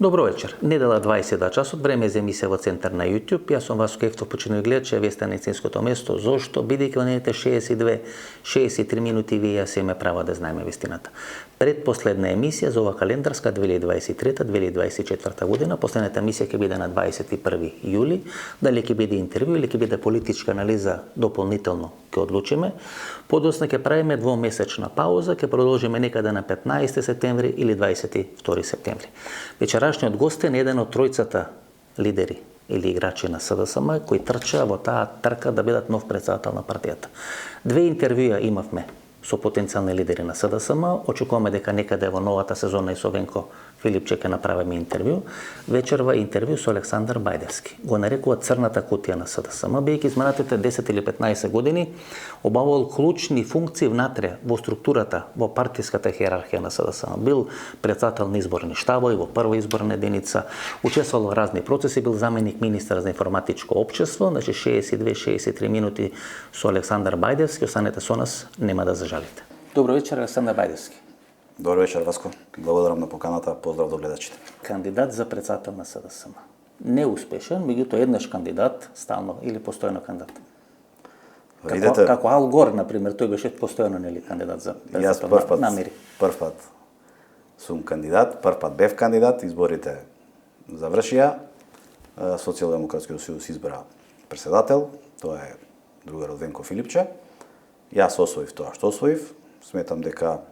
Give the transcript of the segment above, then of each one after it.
Добро вечер. Недела 20 часот, време за емисија во Центар на YouTube. Јас сум Васко Ефтов, починувај гледачи, вие сте на истинското место. Зошто? Бидејќи во наредните 62-63 минути вие јас имаме право да знаеме вистината. Предпоследна емисија за ова календарска 2023-2024 година. Последната емисија ќе биде на 21 јули. Дали ќе биде интервју или ќе биде политичка анализа, дополнително ќе одлучиме. Подоцна ќе правиме двомесечна пауза, ќе продолжиме некаде на 15 септември или 22 септември. Вечерашниот гостен е еден од тројцата лидери или играчи на СДСМ кои трчаа во таа трка да бидат нов претседател на партијата. Две интервјуа имавме со потенцијални лидери на СДСМ. Очекуваме дека некаде во новата сезона и со Венко Филипче ќе направиме интервју. Вечерва интервју со Александар Бајдевски. Го нарекуваат црната кутија на СДСМ, бидејќи изминатите 10 или 15 години обавувал клучни функции внатре во структурата, во партиската хиерархија на СДСМ. Бил претседател на изборни штабови во прва изборна единица, учествувал во разни процеси, бил заменик министар за информатичко општество, значи 62-63 минути со Александар Бајдевски. Останете со нас, нема да зажалите. Добро вечер, Александар Бајдевски. Добро вечер, Васко. Благодарам на поканата. Поздрав до гледачите. Кандидат за претседател на СДСМ. Неуспешен, меѓутоа еднаш кандидат, стално или постојано кандидат. Како Ал Гор, например, тој беше постојано нели кандидат за претседател на Америка. Прв пат сум кандидат, прв пат бев кандидат, изборите завршија, Социјалдемократскиот сојуз избра претседател, тоа е другар од Венко Филипче. Јас освоив тоа што освоив, сметам дека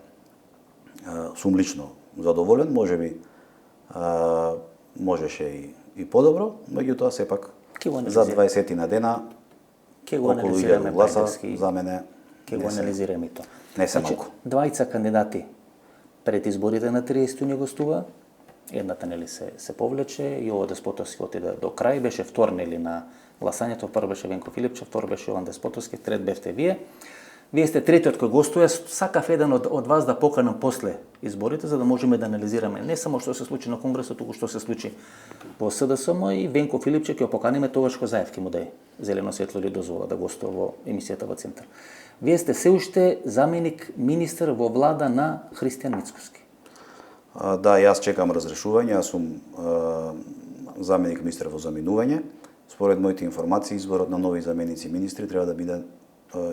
сум лично задоволен, можеби можеше и подобро, меѓутоа сепак за 20 на дена околу 1000 гласа за мене ќе го анализираме тоа. Не се малку. Двајца кандидати пред изборите на 30 јуни гостува. Едната нели се повлече и Јован Деспотовски отиде до крај, беше втор нели на гласањето, прв беше Венко Филипче, втор беше Јован Деспотовски, трет бевте вие. Вие сте третиот кој гостува, сакав еден од вас да поканам после изборите, за да можеме да анализираме не само што се случи на Конгресот, туку што се случи во СДСМ, и Венко Филипче ќе поканиме тогаш кога Заев ќе му даде зелено светло или дозвола да гостува во емисијата во Центар. Вие сте се уште заменик министер во влада на Христијан Мицкоски. Да, јас чекам разрешување, јас сум заменик министер во заминување. Според моите информации, изборот на нови заменици министри треба да биде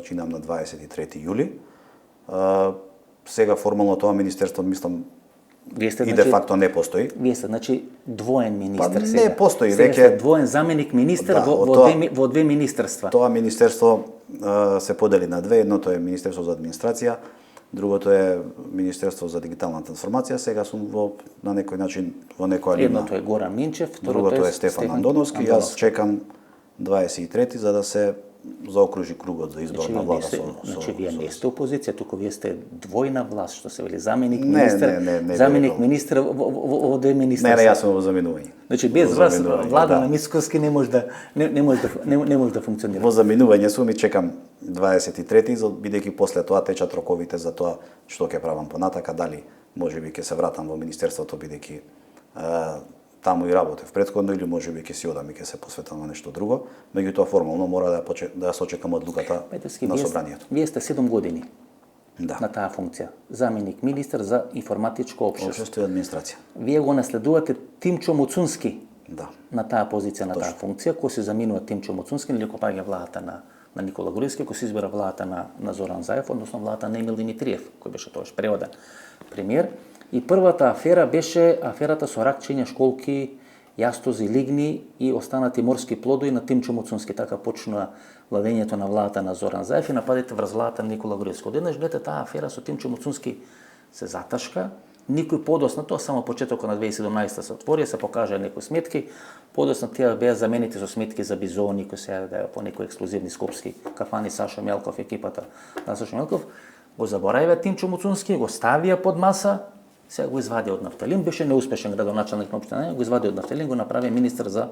чинам на 23 јули. Сега формално тоа министерство, мислам, и де факто не постои. Вие сте, значи, двоен министер сега. Не постои, сега сте двоен заменик министер во две министерства. Тоа министерство се подели на две. Едното е Министерство за администрација, другото е Министерство за дигитална трансформација. Сега сум на некој начин во некоја линия. Едното е Горан Минчев, другото е Стефан Андоновски. Јас чекам 23 за да се заокружи кругот за избор на влада. Значи вие не сте опозиција, туку вие сте двојна власт, што се вели заменик министер, заменик министер во две министерства. Не, јас сум во заминување. Значи без вас влада на Мицкоски не може да функционира. Во заминување сум и чекам 23, бидејќи после тоа течат роковите за тоа што ќе правам понатака, дали можеби ќе се вратам во министерството бидејќи таму и работев претходно, или можеби ќе си одам и ќе се посветам на нешто друго, меѓутоа формално мора да ја сочекам одлуката на собранието. Вие сте 7 години на таа функција, заменик министер за информатичко општество и администрација. Вие го наследувате Тимчо Муцунски на таа позиција, на таа функција, кој се заминува Тимчо Муцунски, или кој паѓа владата на Никола Груевски, кој се избира владата на Зоран Заев, односно владата на Емил Димитриев, кој беше тоаш преводен премиер. И првата афера беше аферата со ракчиња, школки, јастози, лигни и останати морски плодови на Тимчо Муцунски. Така почнува владењето на владата на Зоран Заев и нападите врз владата на Никола Груевски. Одеднаш гледате таа афера со Тимчо Муцунски се заташка, никој подосна, тоа само почетокот на 2017 се отвори, се покажа некои сметки, подосна тие беа заменити со сметки за бизони, кои се јавиа по некои ексклузивни скопски кафани. Сашо Мелков, екипата на Сашо Мелков, го заборавија Тимчо Муцунски, го ставија под маса. Сега го извади од Нафталин, беше неуспешен градоначалник на општина, го извади од Нафталин, го направи министер за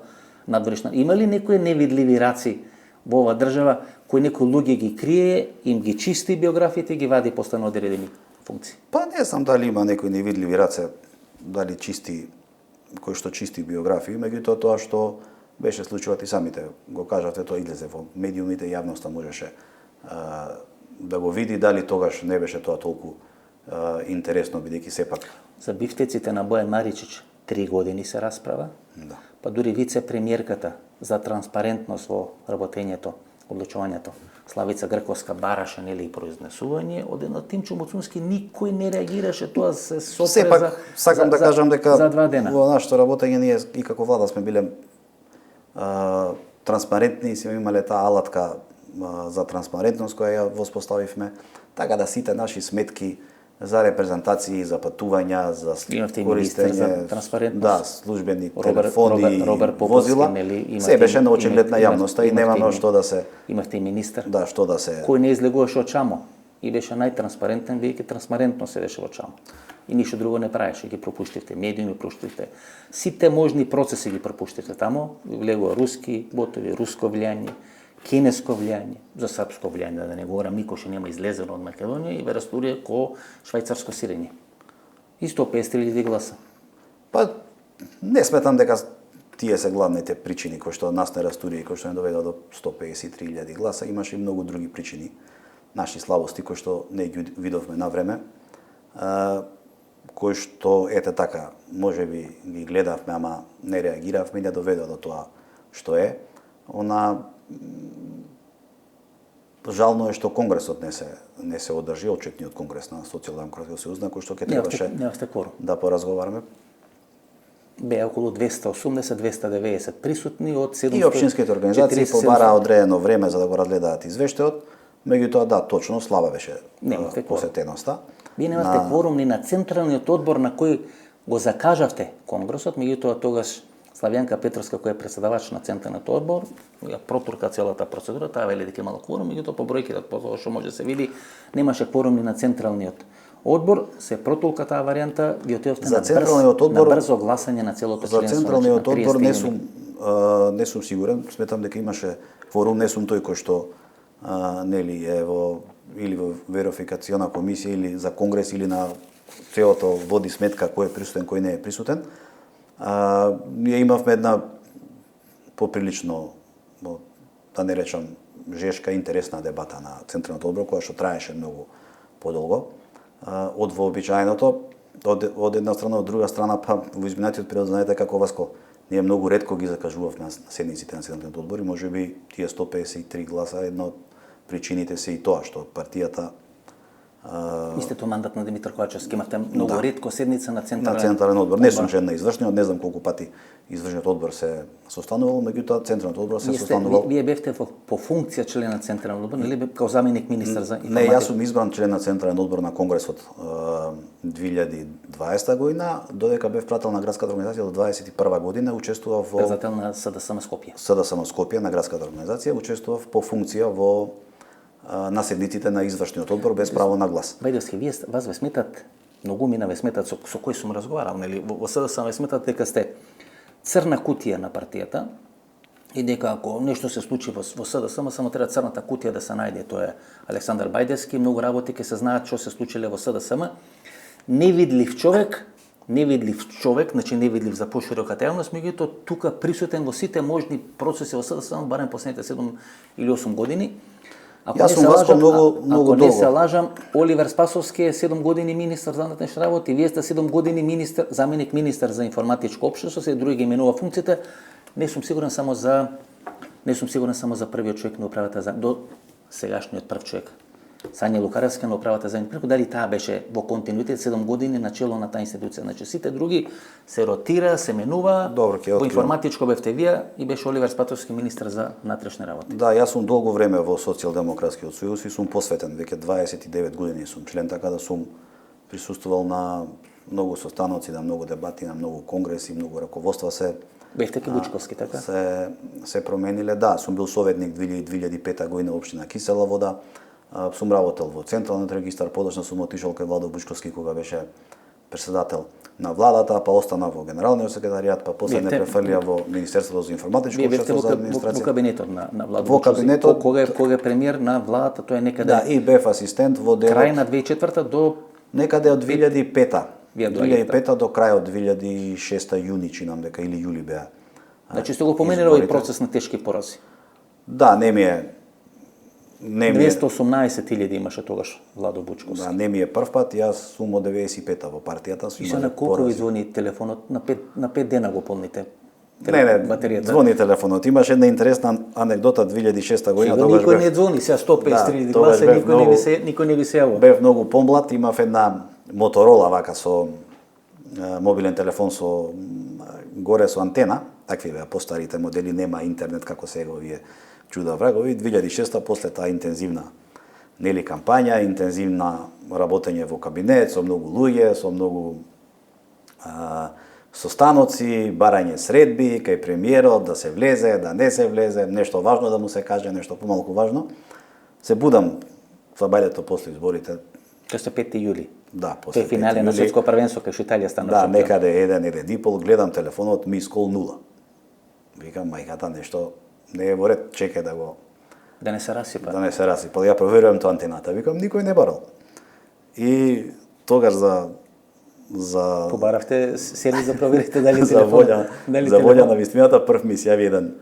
надворешна. Има ли некои невидливи раци во оваа држава кои некои луѓе ги крие, им ги чисти биографиите и ги вади после на одредени функции? Па не знам дали има некои невидливи раце, дали чисти, кој што чисти биографии, меѓутоа тоа што беше случуваат и самите го кажавте, тоа излезе во медиумите, јавноста можеше да го види, дали тогаш не беше тоа толку интересно, бидејќи сепак за бифтеците на Бојан Маричич 3 години се расправа. Да. Па дури вице-премиерката за транспарентност во работењето, одлучувањето, Славица Грковска бараше нели и произнесување, од едно Тимчо Муцунски никој не реагираше, тоа се сопре Сепак, сакам да кажам дека за 2 дена. во нашето работење ние и како влада сме биле транспарентни и сме имале таа алатка за транспарентност која ја воспоставивме, така да сите наши сметки за репрезентации, за патувања, за Имавте и министер за користење, транспарентност. да, службени телефони, Роберт Поповски, возила, нели, се беше на очиглед на јавноста и немаме што да се Имавте и министер. да, што да се Кој не излегуваше од чамо и беше најтранспарентен, бидејќи транспарентно седеше во чамо. И ништо друго не правеше, ги пропуштивте, медиуми пропуштивте. Сите можни процеси ги пропуштивте тамо, влегува руски ботови, руско влијање, кинеско влијање, за српско влијање, да не говорам, никој ше нема излезено од Македонија и ве растурија ко швајцарско сирење. И 150.000 гласа. Па, не сметам дека тие се главните причини кои што нас не растури и кои што не доведоа до 153.000 гласа. Имаше и многу други причини, наши слабости кои што не ги видовме на време, кои што ете така, можеби ги гледавме, ама не реагиравме и не доведоа до тоа што е. Жално е што конгресот не се одржи, отчетниот конгрес на Социјалдемократскиот сојуз, на кој што ќе требаше Немавте кворум. да поразговараме. Беа околу 280-290 присутни од 740. И општинските организации побараа одредено време за да го разгледаат извештајот, меѓутоа да, точно слаба беше Немавте кворум. посетеноста. Вие немавте кворум ни на централниот одбор на кој го закажавте конгресот, меѓутоа тогаш Славјанка Петровска, која е председавач на централниот одбор, ја протурка целата процедура, таа вели дека имала кворум, меѓутоа по бројките тоа што може се види, немаше кворум ни на централниот одбор, се протулка таа варијанта, ви отидовте на брзо гласање на целото членство. За централниот одбор не сум сигурен, сметам дека имаше кворум, не сум тој кој што нели е или во верификациона комисија или за конгрес или на целото води сметка кој е присутен, кој не е присутен. Ние имавме една поприлично, да не речам, жешка, интересна дебата на Централниот одбор, која што траеше многу подолго од вообичаеното. Од една страна, од друга страна, па во изминатиот период, знаете како Васко, ние многу ретко ги закажувавме на седниците на Централниот одбор и можеби тие 153 гласа, една од причините се и тоа, што партијата Истето мандат на Димитар Ковачевски, имавте многу ретко седница на Централен одбор. Не сум член на извршниот, не знам колку пати извршниот одбор се состанувал, меѓутоа Централниот одбор се состанувал. Вие бевте по функција член на Централен одбор, нели као заменик министер за информатика? Не, јас сум избран член на Централен одбор на Конгресот 2020 година, додека бев прател на градската организација до 2021 година, учествував во председател на СДСМ Скопје. СДСМ Скопје на градската организација, учествував по функција во на седниците на извршниот одбор без право на глас. Бајдовски, вас ве сметат, многумина ве сметат со кој сум разговарал, нели, во СДСМ ве сметат дека сте црна кутија на партијата и дека ако нешто се случи во СДСМ, само треба црната кутија да се најде. Тоа е Александар Бајдевски, многу работи ќе се знаат што се случиле во СДСМ. Невидлив човек, значи невидлив за поширока јавност, меѓутоа тука присутен во сите можни процеси во СДСМ, барем последните 7 или 8 години. Ако не се лажам, Оливер Спасовски е 7 години министер за внатрешни работи, вие сте 7 години министер, заменик министер за информатичко општество, се други ги именува функциите. Не сум сигурен само за првиот човек на управата за до сегашниот прв човек. Сања Лукаревска на управата за информатика, дали таа беше во континуитет 7 години на чело на таа институција. Значи сите други се ротира, се менува. Во информатичко бевте вие и беше Оливер Спасовски министер за внатрешни работи. Да, јас сум долго време во Социјалдемократскиот сојуз и сум посветен, веќе 29 години сум член, така да сум присуствувал на многу состаноци, на многу дебати, на многу конгреси, многу раководства се бевте Вучковски, така? Се промениле, да, сум бил советник 2005 година во општина Кисела Вода. Сум работел во Централниот регистар, подоцна сум отишол кај Владо Вучковски кога беше председател на владата, па остана во генералниот секретаријат, па после не префрлија во Министерството за информатичко општество за администрација. Во кабинетот на Владо Во кабинетот, кога е премиер на владата, тоа е некаде. Да, и бев асистент во делот. Крај на 2004 до некаде од 2005. 2005 до крај од 2006 јуни, чинам дека или јули беа. Значи сте го поменали овој процес на тешки порази. Да, не ми е Не ми е, 218.000 имаше тогаш Владо Бучковски. да, не ми е прв пат, јас сум од 95-та во партијата. И се на колку ви звони телефонот? На 5 дена го полните? Не, батеријата. звони телефонот. Имаше една интересна анекдота 2006 година. Сега никој не звони, сега 153 гласа, никој не ви се јавува. Бев многу помлад, имав една Моторола вака со мобилен телефон со горе со антена, такви беа постарите модели, нема интернет како сега овие чуда врагови. 2006 после таа интензивна нели кампања, интензивна работење во кабинет со многу луѓе, со многу состаноци, барање средби кај премиерот, да се влезе, да не се влезе, нешто важно да му се каже, нешто помалку важно. Се будам фабајлето после изборите. Тоа се 5 јули. Да, после Тој финале на светско првенство кај Италија стана. Да, некаде 1-1,5, гледам телефонот, мис кол 0. Викам, мајката, нешто не е во ред, чекај да го... Да не се расипа. Да не се расипа. Ја проверувам тоа антената. Викам, никој не барал. И тогаш за побаравте сели за проверите дали за волја, дали за волја на вистината, прв ми се јави еден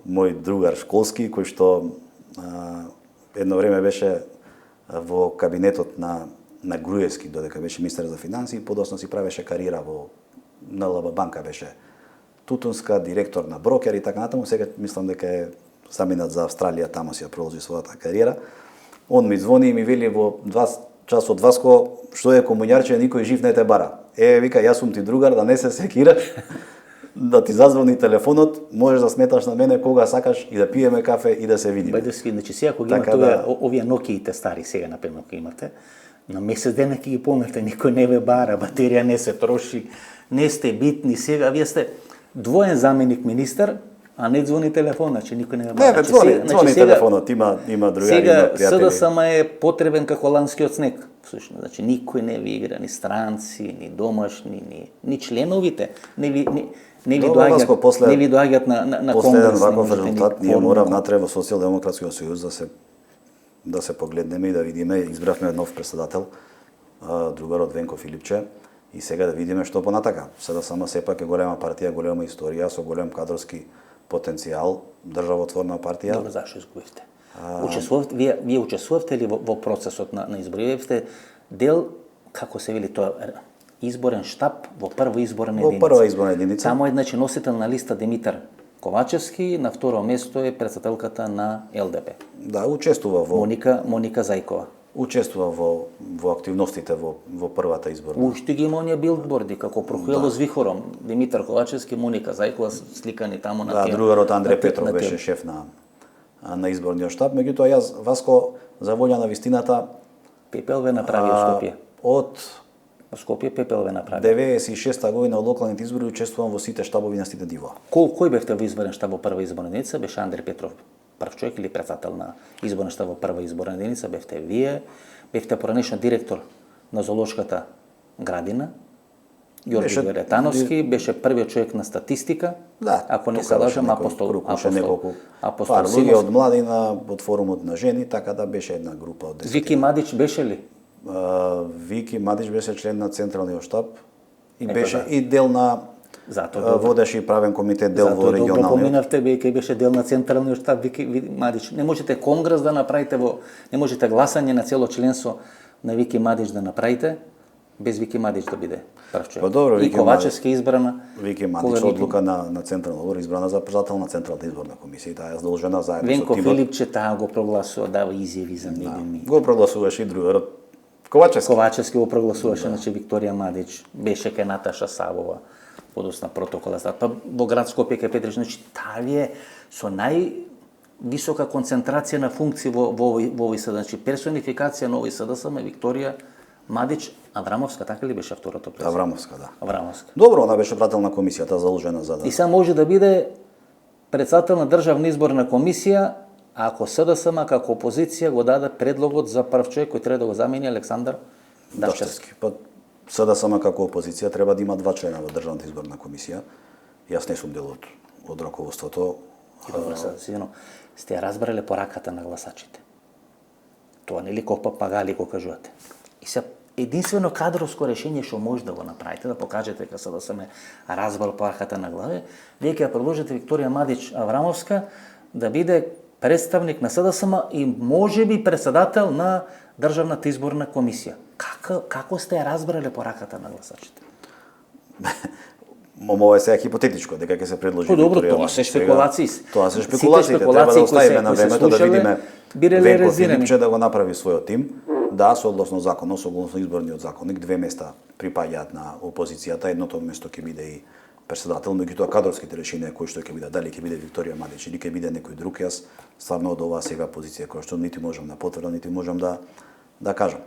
мој другар школски кој што едно време беше во кабинетот на Груевски, додека беше министер за финансии, подоцна си правеше кариера во НЛБ банка, беше тутунска, директор на брокер и така натаму. Сега мислам дека е заминат за Австралија, таму си ја продолжи својата кариера. Он ми звони и ми вели во 2 час од Васко, што е комуњарче, никој жив не те бара. Вика, јас сум ти другар, да не се секираш, да ти зазвони телефонот, можеш да сметаш на мене кога сакаш и да пиеме кафе и да се видиме. Бајдески, значи сега кога Така имате да... овие Nokia-ите стари сега например кога имате, на месец дена ќе ги помнете, никој не ве бара, батерија не се троши, не сте битни, сега вие сте двоен заменик министар, а не звони телефон, значи никој не ве бара. Не, звони телефонот, има другари, има пријатели. Сега СДСМ е потребен како ланскиот снег, всушност, значи никој не ви игра, ни странци, ни домашни, ни членовите, не ви доаѓаат на конгрес. После еден ваков резултат, ние морав натре во Социјалдемократскиот сојуз да се погледнеме и да видиме, избравме нов председател, другарот Венко Филипче, и сега да видиме што понатака. СДСМ сепак е голема партија, голема историја, со голем кадрски потенцијал, државотворна партија. Добро, зашто изгубивте? Вие учествувавте ли во процесот на избори? Сте дел, како се вели тоа, изборен штаб во прва изборна единица. Во прва изборна единица. Тамо е значи носител на листа Димитар Ковачевски, на второ место е председателката на ЛДП. Да, учествува во Моника Зајкова. Учествува во активностите во првата изборна. Уште ги има оние билборди како прохуело с вихором. Димитар Ковачевски, Моника Зајкова сликани таму на тие. Да, другарот Андре Петров беше шеф на изборниот штаб, меѓутоа јас Васко за волја на вистината Пепел ве направи во Скопје. Од Скопје Пепел ве направи. 96-та година од локалните избори учествувам во сите штабови на сите нива. Кој бевте во изборен штаб во прва изборна единица? Беше Андре Петров, прв човек или председател на изборен штаб во прва изборна единица? Бевте вие, бевте поранешно директор на зоолошката градина. Јорги Веретановски беше првиот човек на статистика. Да, ако не се лажам, апостол луѓе од младина, од форумот на жени, така да беше една група од 10. Вики Мадич беше ли? Вики Мадич беше член на централниот штаб и беше и дел на водеше и правен комитет дел во регионалниот. Затоа поминавте веќе беше дел на централниот штаб Вики Мадич. Не можете конгрес да направите не можете гласање на цело членство на Вики Мадич да направите без Вики Мадич да биде прв човек. Добро, и Ковачевски избрана. Вики Мадич одлука на централна одбор избрана за председател на централната изборна комисија, таа е задолжена заедно Венко со тимот. Филипче таа го прогласува, дава изјави за медиуми. Го прогласуваше и другарот Ковачевски го прогласуваше, значи Викторија Мадич, беше кај Наташа Савова, подосна протокола. Па во град Скопје кај Петрич, значи таа е со највисока концентрација на функции во овој СДСМ, значи персонификација на овој СДСМ е Викторија Мадич. Аврамовска, така ли беше второто презиме? Аврамовска, да. Аврамовска. Добро, она беше прател на комисијата, задолжена за да... И сега може да биде председател на државна изборна комисија, ако СДСМ како опозиција го даде предлогот за прв човек кој треба да го замени Александар Дашчевски. Па СДСМ како опозиција треба да има 2 члена во државната изборна комисија. Јас не сум дел од раководството. Добро, сигурно сте разбрале пораката на гласачите. Тоа нели кој папагали го кажувате. И се единствено кадровско решение што може да го направите, да покажете дека СДСМ разбрал пораката на главе, вие ќе ја предложите Викторија Мадич Аврамовска да биде представник на СДСМ и можеби председател на Државната изборна комисија. Како сте ја разбрале пораката на гласачите? Ова е сега хипотетичко, дека ќе се предложи. Добро, Викторија. тоа се шпекулации. Тоа се шпекулации, треба да оставиме на времето да видиме биде Венко реализирани. Филипче да го направи својот тим. Да, согласно законот, согласно изборниот законник, 2 места припаѓаат на опозицијата, едното место ќе биде и председател, меѓутоа кадрските решенија кои што ќе бидат, дали ќе биде Викторија Мадич или ќе биде некој друг, јас стварно од оваа сега позиција која што нити можам да потврдам, нити можам да кажам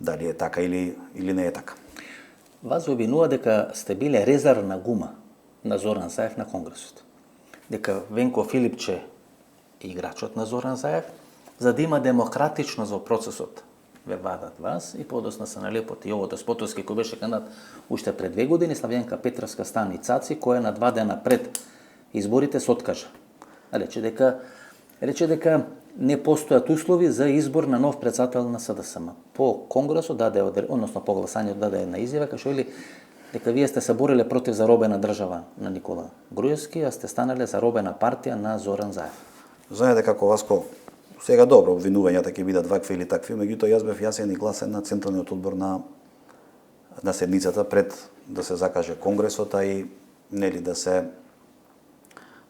дали е така или не е така. Вас обвинува дека сте биле резервна гума на Зоран Заев на Конгресот. Дека Венко Филипче е играчот на Зоран Заев, за да има демократичност во процесот. Ве вадат вас и подосна се налепот и Јово Деспотовски кој беше кандидат уште пред 2 години, Славјанка Петровска стани Цаци, која на 2 дена пред изборите се откажа. Рече дека не постојат услови за избор на нов председател на СДСМ. По Конгресот односно по гласањето даде една изјава кај што вели дека вие сте се бориле против заробена држава на Никола Груевски, а сте станале заробена партија на Зоран Заев. Знаете како Васко, сега добро обвинувањата ќе бидат вакви или такви, меѓутоа јас бев јасен и гласен на Централниот одбор на седницата пред да се закаже Конгресот, а и нели да се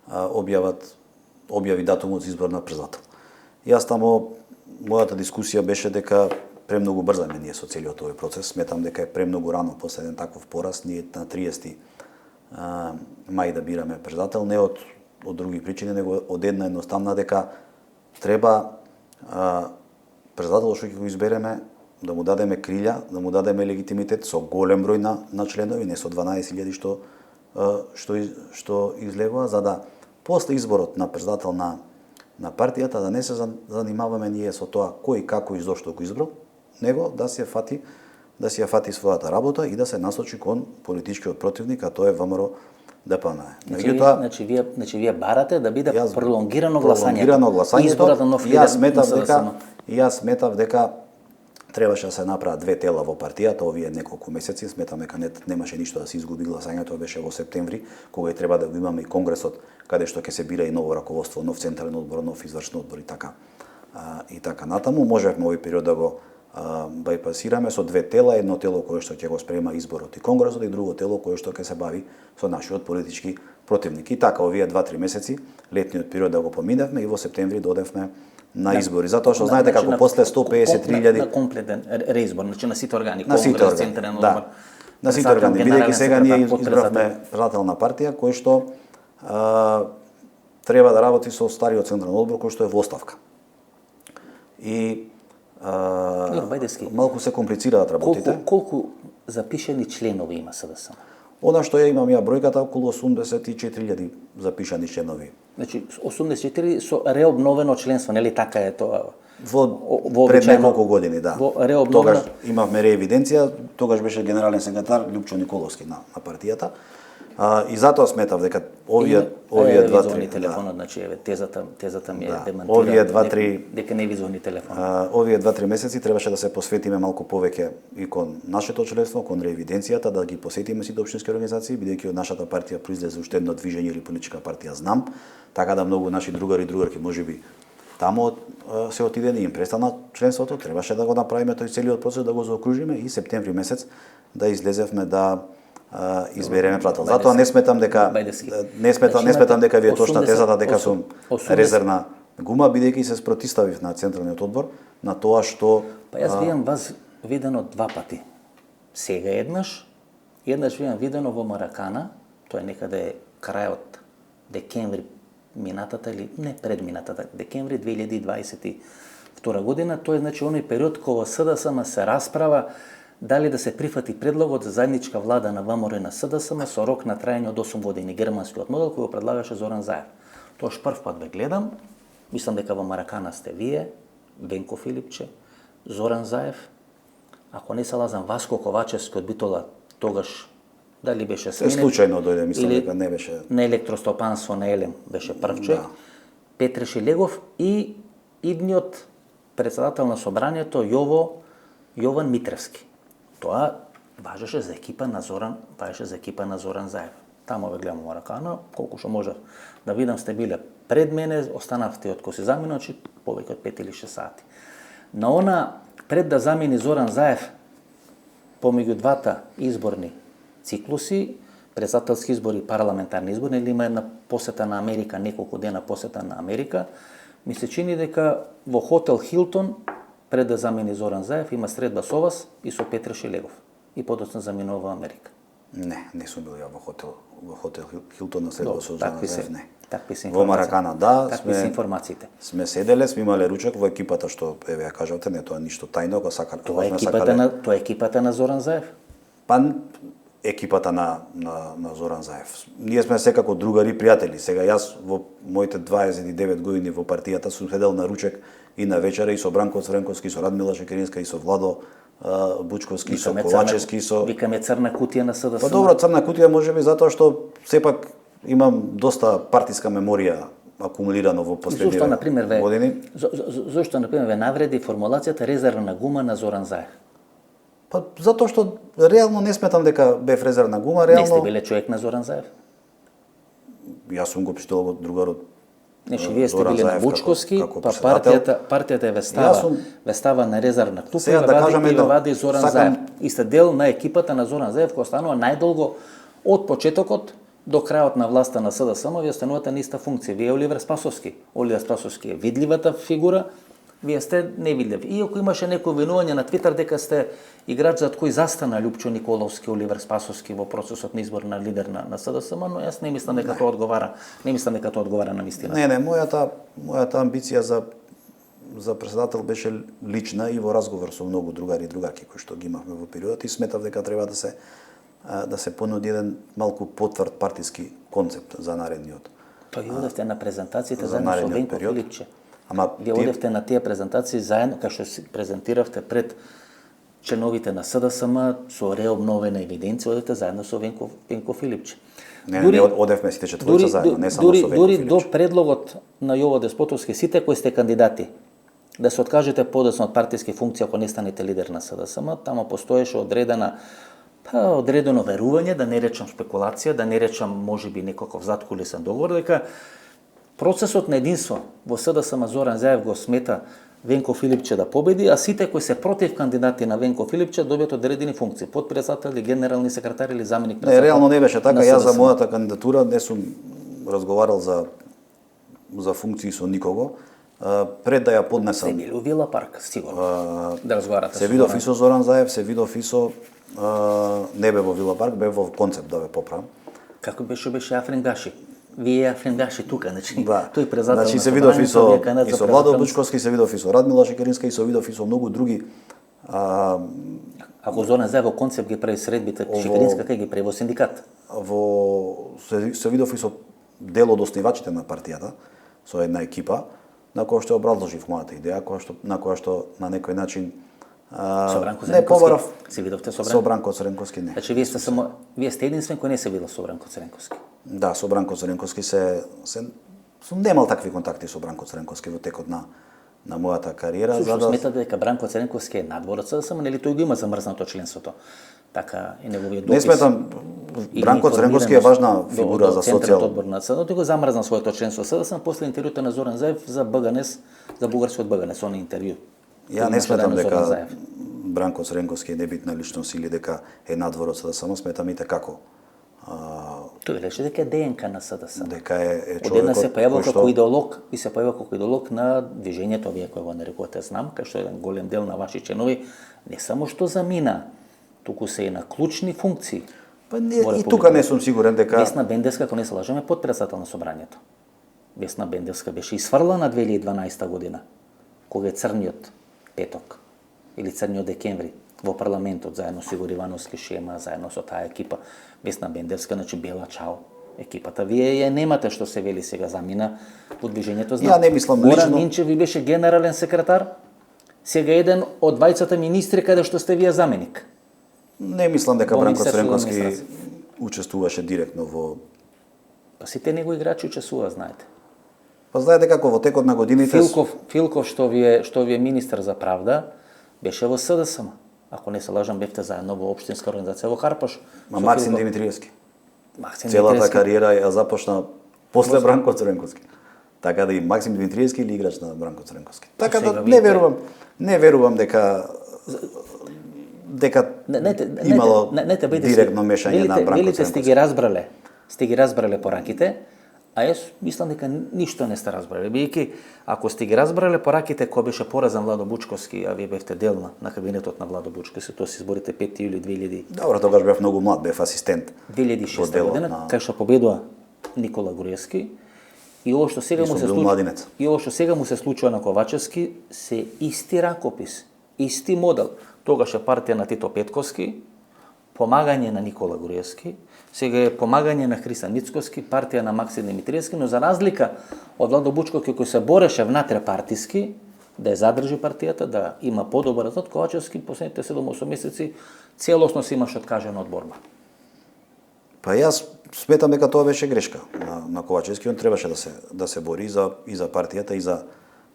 објави датумот за избор на председател. Јас тамо, мојата дискусија беше дека премногу брзаме ние со целиот овој процес. Сметам дека е премногу рано после еден таков пораз. Ние на 30 мај да бираме председател, не од други причини, него од една едноставна дека треба председател што ќе го избереме да му дадеме крилја, да му дадеме легитимитет со голем број на членови, не со 12.000 што излегува, за да после изборот на председател на партијата да не се занимаваме ние со тоа кој како и зошто го избрал, него да си ја фати својата работа и да се насочи кон политичкиот противник, а тоа е ВМРО ДПМН. Значи вие барате да биде пролонгирано гласањето. Изборот на нов лидер на СДСМ. Јас сметав дека требаше да се направат 2 тела во партијата овие неколку месеци. Сметам дека немаше ништо да се изгуби гласањето, беше во септември, кога и треба да го имаме и конгресот, каде што ќе се бира и ново раководство, нов централен одбор, нов извршен одбор и така натаму. Можевме овој период да го бајпасираме со 2 тела, едно тело кое што ќе го спрема изборот и конгресот и друго тело кое што ќе се бави со нашиот политички противник. И така овие 2-3 месеци, летниот период да го поминавме и во септември додевме на избори. Затоа што знаете како после 153.000 на комплетен реизбор, значи на сите органи, конгрес, централен одбор. На сите органи, бидејќи сега ние избравме председател на партија кој што треба да работи со стариот централен одбор кој што е во оставка. И малку се комплицираат работите. Колку запишани членови има СДСМ? Она што ја имам бројката околу 84.000 запишани членови. Значи 84 со реобновено членство, нели така е тоа? Пред неколку години, да. Тогаш имавме реевиденција, тогаш беше генерален секретар Љупчо Николовски на партијата. И затоа сметав дека овие 2-3 телефонот, значи тезата ми е демантира. Овие 2-3 дека не ви звони телефон. Овие 2-3 месеци требаше да се посветиме малку повеќе и кон нашето членство, кон реевиденцијата, да ги посетиме сите општински организации, бидејќи од нашата партија произлезе уште едно движење или политичка партија Знам, така да многу наши другари и другарки можеби таму се отидени и им престана членството, требаше да го направиме тој целиот процес, да го заокружиме и септември месец да излезевме да избереме прател. Затоа не сметам дека ви е точна тезата дека сум резервна гума, бидејќи се спротивставив на Централниот одбор на тоа што Јас видам вас видено 2 пати. Сега еднаш видам видено во Маракана, тоа е некаде крајот декември минатата или не предминатата, декември 2022 година, тоа е значи оној период кога СДСМ се расправа дали да се прифати предлогот за заедничка влада на ВМРО на СДСМ со рок на трајање од 8 години, германскиот модел кој го предлагаше Зоран Заев. Тоа прв пат ве гледам, мислам дека во Маракана сте вие, Венко Филипче, Зоран Заев, ако не се лазам Васко Ковачевски од Битола, тогаш дали беше сменет. Случајно дојде, мислам дека не беше. На електростопанство на Елем беше прв човек. Да. Петре Шилегов и идниот председател на собранието Јован Митревски. Тоа важеше за екипа на Зоран Заев. Тамо ве гледам во Маракана, колку што можев да видам сте биле пред мене, останавте од кој се замина, значи повеќе од 5 или 6 сати. На она, пред да замени Зоран Заев, помеѓу двата изборни циклуси, председателски избори и парламентарни избори, или има една посета на Америка, неколку дена посета на Америка, ми се чини дека во хотел Хилтон, пред да замени Зоран Заев, има средба со вас и со Петре Шелегов. И подоцна заминува во Америка. Не сум бил ја во хотел Хилтон на средба со Зоран Заев, не. Такви се Во Маракана, да, такви се информациите. Сме седеле, сме имале ручек во екипата што еве ја кажавте, не тоа ништо тајно, ако сакале. Тоа е екипата на Зоран Заев. Па екипата на Зоран Заев. Ние сме секако другари, пријатели. Сега јас во моите 29 години во партијата сум седел на ручек и на вечера и со Бранко Цренковски, и со Радмила Шекеринска, и со Владо Бучковски, со Ковачевски, со... Викаме црна кутија на СДСМ. Па добро, црна кутија можеби затоа што сепак имам доста партиска меморија акумулирано во последниве години. Зошто, например, ве навреди формулацијата резервна гума на Зоран Заев? Па затоа што реално не сметам дека бев резервна гума, реално... Не сте биле човек на Зоран Заев? Јас сум го пиштел во другарот. Значи, вие сте биле на Вучковски, па партијата ве става на резервна клупа и ве вади Зоран Заев. И сте дел на екипата на Зоран Заев, која останува најдолго од почетокот до крајот на власта на СДСМ, вие останувате на иста функција. Вие Оливер Спасовски. Оливер Спасовски е видливата фигура, вие сте невидлив. Иако имаше некои обвинувања на Твитер дека сте играч зад кој застана Лјупчо Николовски, Оливер Спасовски во процесот на избор на лидер на СДСМ, но јас не мислам дека тоа одговара, на вистината. Не, мојата амбиција за председател беше лична и во разговор со многу другари и другарки кои што ги имавме во периодот и сметав дека треба да се понуди еден малку потврд партиски концепт за наредниот. Па ви одевте на презентациите заедно со Венко Филипче. Вие одевте на тие презентации заедно, кај што се презентиравте пред членовите на СДСМ со реобновена евиденција, одевте заедно со Венко Филипче. Не одевме сите четворица заедно, не само со Венко Филипче. Дури до предлогот на Јово Деспотовски, сите кои сте кандидати, да се откажете подоцна од партиски функција ако не станете лидер на СДСМ, тамо постоеше одредено верување, да не речам спекулација, да не речам можеби некаков заткулисен договор, дека процесот на единство во СДСМ Зоран Заев го смета Венко Филипче да победи, а сите кои се против кандидати на Венко Филипче добијат одредени функции, подпредседател, генерални секретар или заменик председател. Не, реално не беше така. Јас за мојата кандидатура не сум разговарал за функции со никого. Пред да ја поднесам. Се били у Вила парк, сигурно. Да разговарате. Се видов и со Зоран Заев, се видов и со не бе во Вила парк, бе во концепт да ве поправам. Како беше Афрен Гаши? Вие Афрен Гаши тука, значи тој председател. Значи се видов и со Владо Бучковски, се видов и со Радмила Шекеринска, и се видов и со многу други. Ако Зоран Заев во концепт ги прави средбите, Шекеринска кај ги прави во синдикат? Се видов и со дел од основачите на партијата, со една екипа, на која што образложив мојата идеја, на која што на некој начин со Бранко Цренковски се видовте со Бранко Цренковски не. Значи вие сте единствен кој не се видел со Бранко Цренковски. Да, со Бранко Цренковски сум немал такви контакти со Бранко Цренковски во текот на мојата кариера. Зашто сметате дека Бранко Цренковски е надвор од СДСМ, нели тој го има замрзнато членството? Така и неговиот допис. Не сметам, Бранко Цренковски е важна фигура за социјал. Одбор на СДСМ, тој го замрзна своето членство со СДСМ после интервјуто на Зоран Заев за БГНЕС, за бугарскиот БГНЕС, он интервју. Ја не сметам дека Бранко Цренковски е небитна личност или дека е надвор од СДСМ, сметам и како. Тој рече дека е ДНК на СДСМ. Дека е човекот Одеднаш се појавил како идеолог и се појавил како идеолог на движењето, вие кој го нарекувате знам, кај што еден голем дел на ваши членови не само што замина, туку се и на клучни функции. Па и тука не сум сигурен дека Весна Бендевска, ако не се лажеме, подпредседател на собранието. Весна Бендевска беше исфрлана 2012 година, кога е црниот петок или црниот декември во парламентот заедно со Игор Ивановски Шема, заедно со таа екипа. Весна Бендевска, значи Бела Чао, екипата. Вие ја немате што се вели сега замина во движењето знак. Ја не мислам лично. Горан Минчев ви беше генерален секретар, сега еден од двајцата министри каде што сте вие заменик. Не мислам дека Бранко Цренковски учествуваше директно во... Па сите него играчи учествуваат, знаете. Па знаете како во текот на годините... Филков што ви е министер за правда, беше во СДСМ. Ако не се лажам, бевте заедно во општинска организација во Карпош. Максим Димитриевски. Целата кариера ја започна после Бранко Цренковски. Така да и Максим Дмитриевски или играч на Бранко Цренковски. Така сега да видите. не верувам дека имало директно мешање на Бранко Велите Цренковски. сте ги разбрале пораките, а јас мислам дека ништо не сте разбрале. Бидејќи ако сте ги разбрале пораките кој беше поразен Владо Бучковски, а вие бевте дел на кабинетот на Владо Бучковски, тоа се изборите 5 јули 2000. Добро, тогаш бев многу млад, бев асистент. 2006 година, кај што победува Никола Груевски. И ово што сега му се младинец. И ово што сега му се случува на Ковачевски се исти ракопис, исти модел. Тогаш е партија на Тито Петковски, помагање на Никола Груевски, сега е помагање на Христа Ницковски, партија на Максим Димитриевски, но за разлика од Владо Бучковски кој се бореше внатре партиски, да ја задржи партијата, да има подобар резултат, Ковачевски последните 7-8 месеци целосно се имаше откажано од борба. Па јас сметам дека тоа беше грешка на Ковачевски, он требаше да се бори и за партијата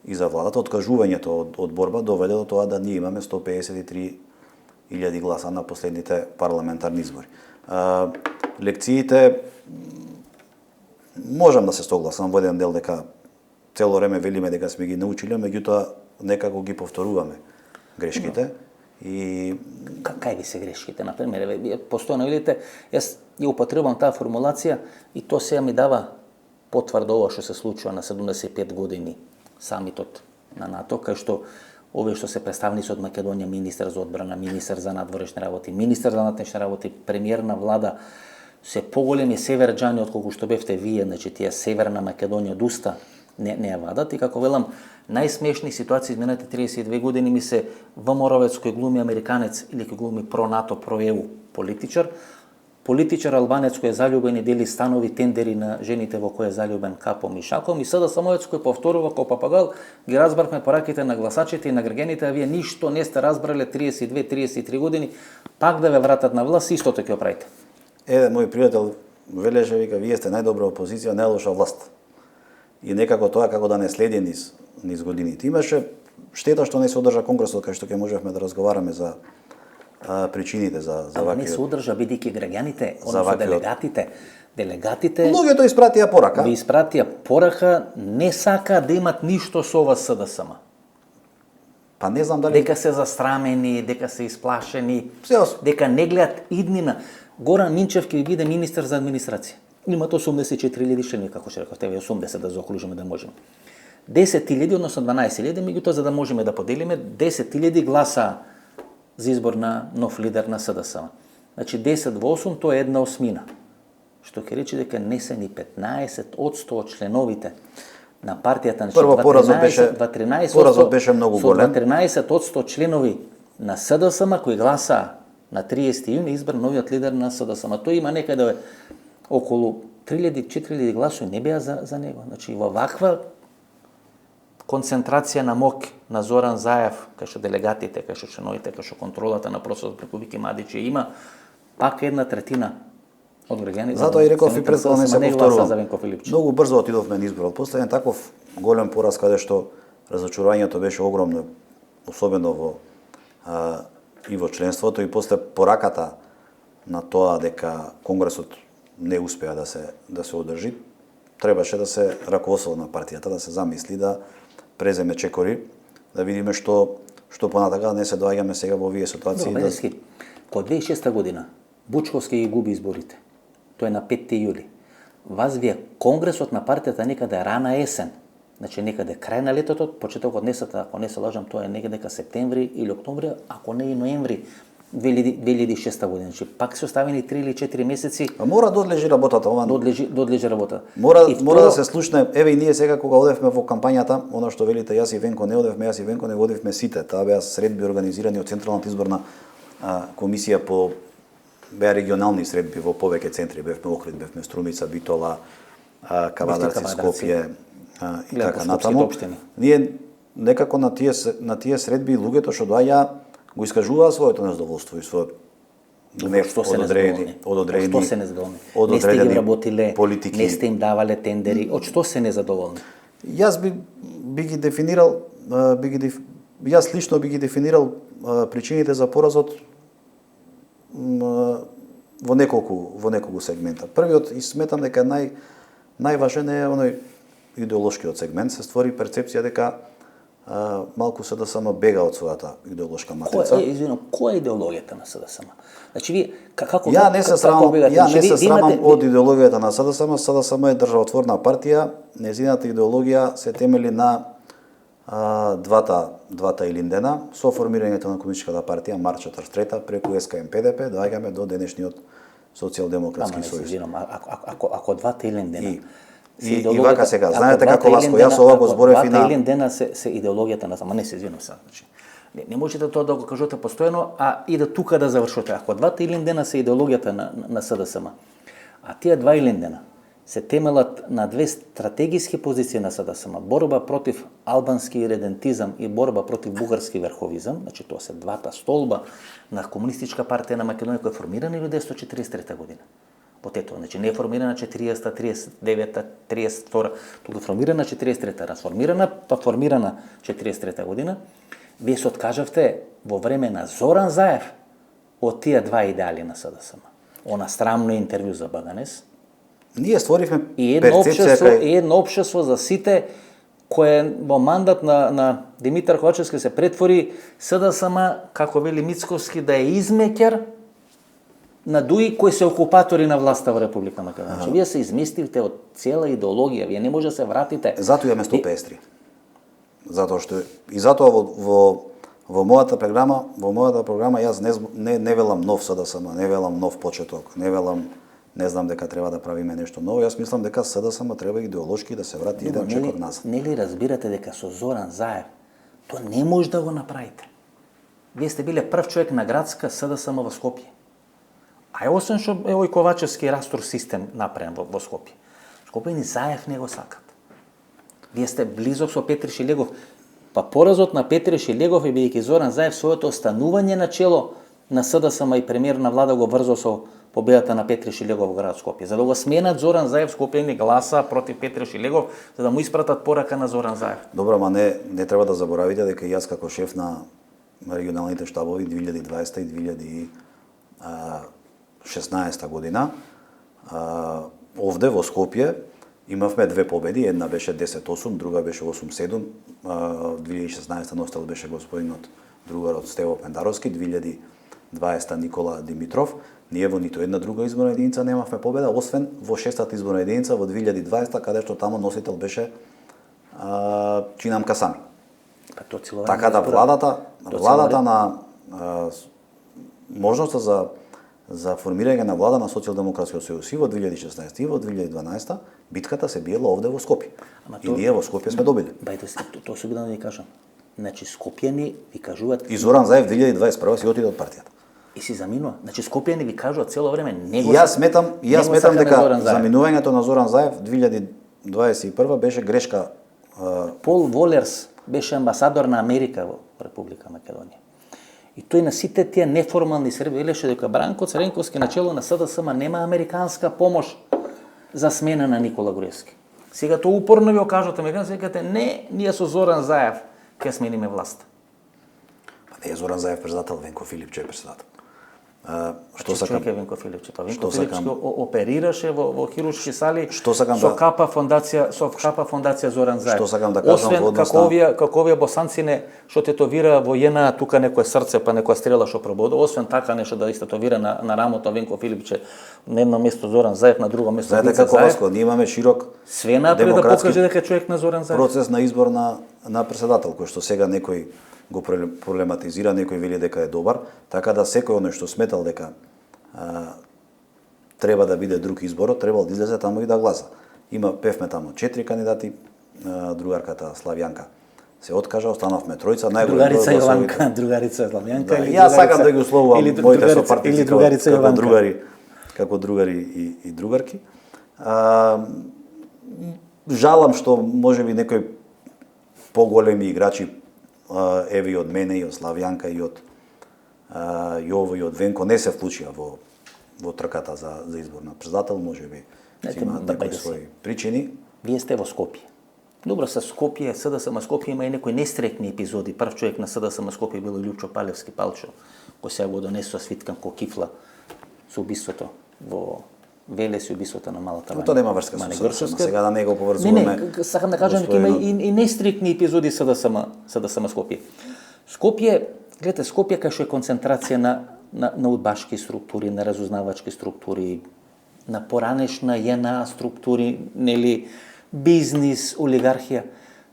и за владата. Откажувањето од борба доведе до тоа да ние имаме 153.000 гласа на последните парламентарни избори. Лекциите можам да се согласам во еден дел дека цело време велиме дека сме ги научиле, меѓутоа некако ги повторуваме грешките. И Кај ви се грешките, например, постојано видите, јас ја употребам таа формулација и то сега ми дава потврда ова што се случува на 75 години самитот на НАТО, кај што овие што се представници од Македонија, министер за одбрана, министер за надворешни работи, министер за внатрешни работи, премиер на влада, се поголеми северџани отколку што бевте вие, значи тие Северна Македонија дуста не ја вадат. И како велам, најсмешни ситуации изминатите 32 години ми се ВМРО-вец кој глуми американец или кој глуми про-НАТО, про-ЕУ политичар албанец кој е заљубен и дели станови, тендери на жените во кој е заљубен капом и шаком, и sada самоец кој повторува како папагал, ги разбрахме пораките на гласачите и на граѓаните, а вие ништо не сте разбрале 32-33 години, пак да ве вратат на власт, истото ќе го правите. Еден мој пријател велеше, вика, вие сте најдобра опозиција, најлоша власт. И некако тоа како да не следи низ годините. Имаше штета што не се одржа конгресот, кај што ќе можевме да разговараме за причините за вакви. Не се одржа бидејќи граѓаните, односно делегатите луѓето испратија порака. Ви испратија порака, не сакаат да имат ништо со ова СДСМ. Па не знам дали Дека се застрамени, дека се исплашени, Сеос. дека не гледат иднина. Горан Минчев ќе биде министер за администрација. Имат 84.000 члени, како што реков, 80 да заокружиме да можеме. 10.000, односно 12.000, меѓутоа за да можеме да поделиме, 10.000 гласа за избор на нов лидер на СДСМ. Значи 10 во 8 тоа е 1/8. Што ќе рече дека не се ни 15% од членовите на партијата, значи Прво поразот беше многу голем. 13% членови на СДСМ кои гласаа на 30 јуни избор новиот лидер на СДСМ. Тој има некаде околу 3.000-4.000 гласови не беа за него. Значи во ваква концентрација на моќ на Зоран Заев, кај што делегатите, кај што членовите, кај што контролата на процесот преку Вики Мадичи има пак 1/3 од граѓаните. Затоа и реков и пред тоа не се повторувам. Филипче. Многу брзо отидовме на изборот. После еден таков голем пораз каде што разочарувањето беше огромно, особено и во членството, и после пораката на тоа дека конгресот не успеа да се одржи, требаше да се раководство на партијата да се замисли да преземе чекори, да видиме што понатака не се доаѓаме сега во овие ситуации. Код 2006 година Бучковски ги губи изборите. Тоа е на 5 јули. Вас вие конгресот на партијата некаде рана есен, значи некаде крај на летото, почетокот на есента, ако не се лажам, тоа е некаде дека септември или октомври, ако не и ноември 2006 година. Значи пак се оставени 3 или 4 месеци. А мора да одлежи работата, Додлежи работа. Мора да се слушне. Еве и ние сега кога одевме во кампањата, она што велите јас и Венко не одевме, јас и Венко не одевме сите. Таа беа средби организирани од Централната изборна комисија беа регионални средби во повеќе центри, бевме Охрид, бевме Струмица, Битола, Кавадарци, Скопје и така натаму. Ние некако на тие средби луѓето што доаѓаа го искажуваа своето незадоволство и својот одредени Што се незадоволни? Не сте ги вработиле, политики. Не сте им давале тендери, од што се незадоволни? Јас би ги дефинирал, јас лично би ги дефинирал причините за поразот во неколку сегмента. Првиот, и сметам дека најважен е оној идеолошкиот сегмент се створи перцепција дека малку СДСМ бега од својата идеолошка матрица. Која е идеологијата на СДСМ? Значи вие како Ја не се срамам имате... од идеологијата на СДСМ. СДСМ е државотворна партија. Незината идеологија се темели на двата илиндена со формирањето на комунистичката партија Март 43 преку СКМ-ПДП доаѓаме до денешниот социјалдемократски сојуз. Ако двата илиндена И вака сега, знаете како Васко, јас ова го зборев и на... Двата илиндена се идеологијата на СДСМ. Не се извинувам се, значи. Не можете тоа да го кажете постојано, а и да тука да завршувате. Ако двата илиндена се идеологијата на СДСМ, а тие два илиндена се темелат на две стратегиски позиции на СДСМ, борба против албански редентизам и борба против бугарски верховизам, значи тоа се двата столба на Комунистичка партија на Македонија која е формирана 1943 година. Потето, значи не е формирана 40-та, 39-та, 32-та, тука формирана 43-та, расформирана, па формирана 43-та година. Вие се откажавте во време на Зоран Заев од тие два идеали на СДСМ. Она срамно интервју за Баганес. Ние створивме перцепција едно општество за сите кое во мандат на Димитар Ковачевски се претвори СДСМ, како вели Мицковски, да е измеќар на дуи кои се окупатори на власта во Република Македонија. Значи, вие се изместивте од цела идеологија, вие не може да се вратите. Затоа имаме 153. Затоа што и затоа во мојата програма јас не велам нов СДСМ, не велам нов почеток, не знам дека треба да правиме нешто ново. Јас мислам дека СДСМ треба идеолошки да се врати еден чекор назад. Нели разбирате дека со Зоран Заев тоа не може да го направите? Вие сте биле прв човек на градска СДСМ во Скопје. А освен што е овој Ковачевски растур систем направен во Скопје. Скопје ни Заев не го сакат. Вие сте близок со Петри Шилегов. Па поразот на Петри Шилегов е бидејќи Зоран Заев своето останување на чело на СДСМ и премиер на влада го врзо со победата на Петри Шилегов во град Скопје. За да го сменат Зоран Заев, Скопјани гласа против Петри Шилегов, за да му испратат порака на Зоран Заев. Добро, ама не треба да заборавите дека јас како шеф на регионалните штабови 2020 и 2016 година овде во Скопје имавме две победи, една беше 10-8, друга беше 8-7. 2016 носител беше господинот другарот Стево Пендаровски, 2020 Никола Димитров. Ние во ниту една друга изборна единица немавме победа, освен во 6-та изборна единица во 2020, каде што тамо носител беше Чинам Касами. Така да владата на можноста за формирање на влада на Социјалдемократскиот сојуз и во 2016 и во 2012 битката се биела овде во Скопје. И ние во Скопје сме добили. Тоа се обидам да ви кажам. Значи Скопјани ви кажуваат и Зоран Заев 2021 си отиде од партијата. И си заминува. Значи Скопјани ви кажуваат цело време не го. Јас сметам дека заминувањето на Зоран Заев 2021 беше грешка. Пол Волерс беше амбасадор на Америка во Република Македонија. И тој на сите тие неформални среби велеше дека Бранко Цренковски начело на СДСМ нема американска помош за смена на Никола Груевски. Сега тоа упорно ви окажувате, викате не, ние со Зоран Заев ќе смениме власт. Па не е Зоран Заев председател, Венко Филипче е председател. Што сакам Венко Филипче? Венко Филипче оперираше во хируршки сали со капа фондација Зоран Заев. Што сакам да кажам во однос на како овие босанци што тетовира во јена тука некое срце па некоја стрела што пробода, освен така нешто да истетовира на рамото Венко Филипче на едно место Зоран Заев, на друго место Знаете како Васко, ние имаме широк све направи да покаже дека човек на Зоран Заев. Процес на избор на председател кој што сега некој го проблематизира, некој вели дека е добар, така да секој оној што сметал дека треба да биде друг изборот, требал да излезе таму и да гласа. Певме таму 4 кандидати, другарката Славјанка се откажа, останавме тројца, другарица Јованка, другарица Славјанка или јас сакам да ги условувам моите сопартици како другари и другарки. Жалам што можеби некои поголеми играчи еве и од мене, и од Славјанка, и од Јово, и од Венко не се вклучија во трката за избор на председател, можеби имаат некои своји причини. Вие сте во Скопје. Добро, со Скопје, СДСМ Скопје има и некои нестрекни епизоди. Прв човек на СДСМ Скопје бил Љупчо Палевски Палчо, кој сега го донесува свиткан ко кифла со убиството во веле си убиството на малата Но тоа нема врска со СДСМ. Сега да не го поврзуваме. Не, сакам да кажам дека има и нестрикни епизоди СДСМ Скопје. Скопје, гледате, Скопје кај што е концентрација на удбашки структури, на разузнавачки структури, на поранешна JNA структури, нели, бизнис, олигархија.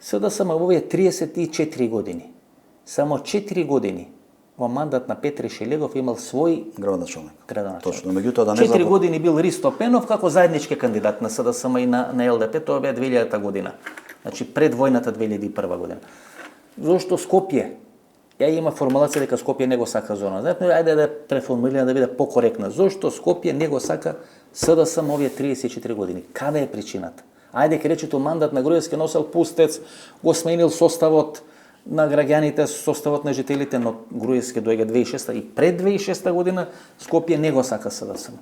СДСМ во овие 34 години, само 4 години во мандат на Петре Шелегов имал свој Градоначалник. Точно, меѓутоа да не 4 години бил Ристо Пенов како заеднички кандидат на СДСМ и на ЛДП, тоа бе 2000 година. Значи пред војната 2001 година. Зошто Скопје? Ја има формулација дека Скопје не го сака зона. Знаете, ајде да преформулирам да биде покоректна. Зошто Скопје не го сака СДСМ овие 34 години? Каде е причината? Ајде ке речето мандат на Груевски носел пустец, го сменил составот на граѓаните, составот на жителите, но Груевски дојде 2006 и пред 2006 година Скопје не го сака СДСМ.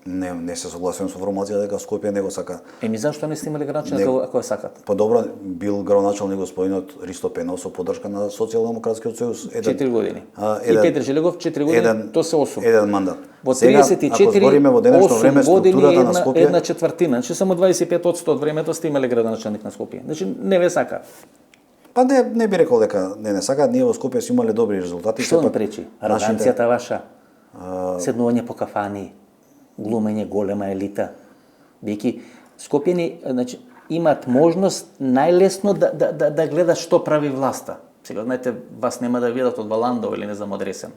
Не се согласувам со формулацијата дека Скопје не го сака. Зашто не сте имали граѓани ако ја сакат? Па добро, бил градоначалник господинот Ристо Пенов со поддршка на Социјалдемократскиот сојуз. 4 години. И Петр Желегов 4 години, тоа се 8. Еден мандат. Во 34, 8 години една четвртина, значи само 25% од времето сте имали градоначалник на Скопје. Значи не ве сака. Па не би рекол дека не сакаат, ние во Скопје сме имале добри резултати. Што не пречи? Ароганцијата ваша, седнување по кафани, глумење голема елита. Бејќи Скопјани, значи, имаат можност најлесно да гледат што прави власта. Сега, знаете, вас нема да видат од Валандо или не знам од Ресен.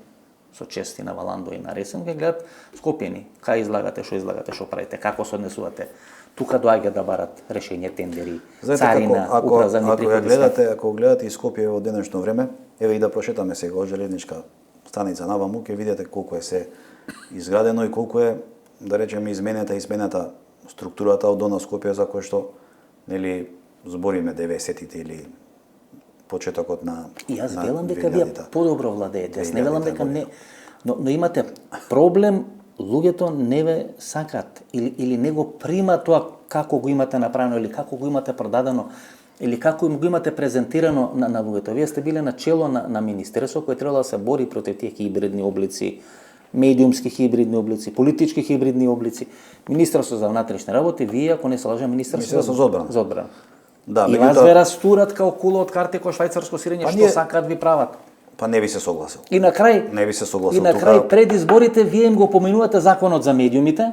Со чести на Валандо и на Ресен, ке гледат Скопјани. Кај излагате, што правите, како се однесувате. Тука доаѓа да барат решење, тендери, царина, управзани приходи. Ако гледате и Скопје во денешно време, еве и да прошетаме сега од железничка станица наваму, ќе видите колку е се изградено и колку е, да речеме, изменета структурата од дона Скопје за кој што, нели, збориме 90-тите или почетокот на И јас велам дека вие подобро владеете. Јас не велам дека не, но имате проблем, луѓето не ве сакат или не го примат тоа како го имате направено или како го имате продадено или како го имате презентирано на луѓето. Вие сте биле на чело на министерство кој требало да се бори против тие хибридни облици, медиумски хибридни облици, политички хибридни облици. Министерство за внатрешни работи, вие, ако не се лажам, Министерство за одбрана. Да, и вас ве растурат као кула од карти кој швајцарско сирење, што сакаат ви прават. Па не би се согласил. И на крај, не би се согласил. И на крај пред изборите вие им го поминувате законот за медиумите,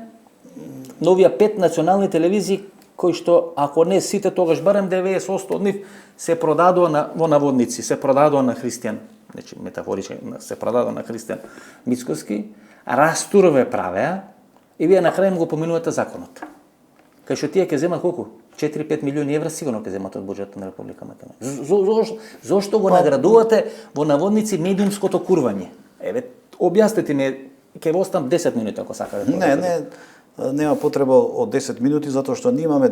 но овие 5 национални телевизии кои што ако не сите тогаш барем 90% од нив се продадоа во наводници, се продадоа на Христијан, значи метафорично се продадоа на Христијан Мицкоски, растурове правеа и вие на крај им го поминувате законот. Кај што тие ќе земат колку? 4-5 милиони евра сигурно ќе земат од буџетот на Република Македонија. Зошто го наградувате во наводници медиумското курвање? Еве, објаснете ми, ќе ви оставам 10 минути ако сакате. Нема потреба од 10 минути затоа што ние имаме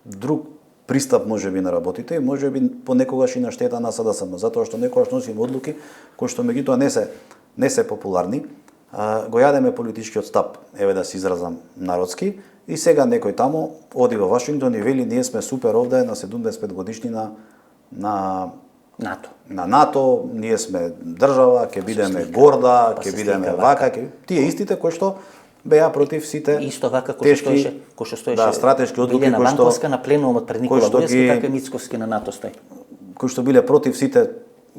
друг пристап можеби на работите и можеби понекогаш и на штета на СДСМ, затоа што некогаш носиме одлуки кои што меѓутоа не се популарни. Го јадеме политичкиот стап, еве да се изразам народски, и сега некој таму оди во Вашингтон и вели ние сме супер овде на 75 годишнина на НАТО, ние сме држава, ќе бидеме горда, ќе бидеме вака, тие истите кои што беа против сите исто вака кој што стоеше стратешки одлуки кои што на пленумот пред Никола Груевски, така Мицкоски на НАТО стои. Кои што биле против сите,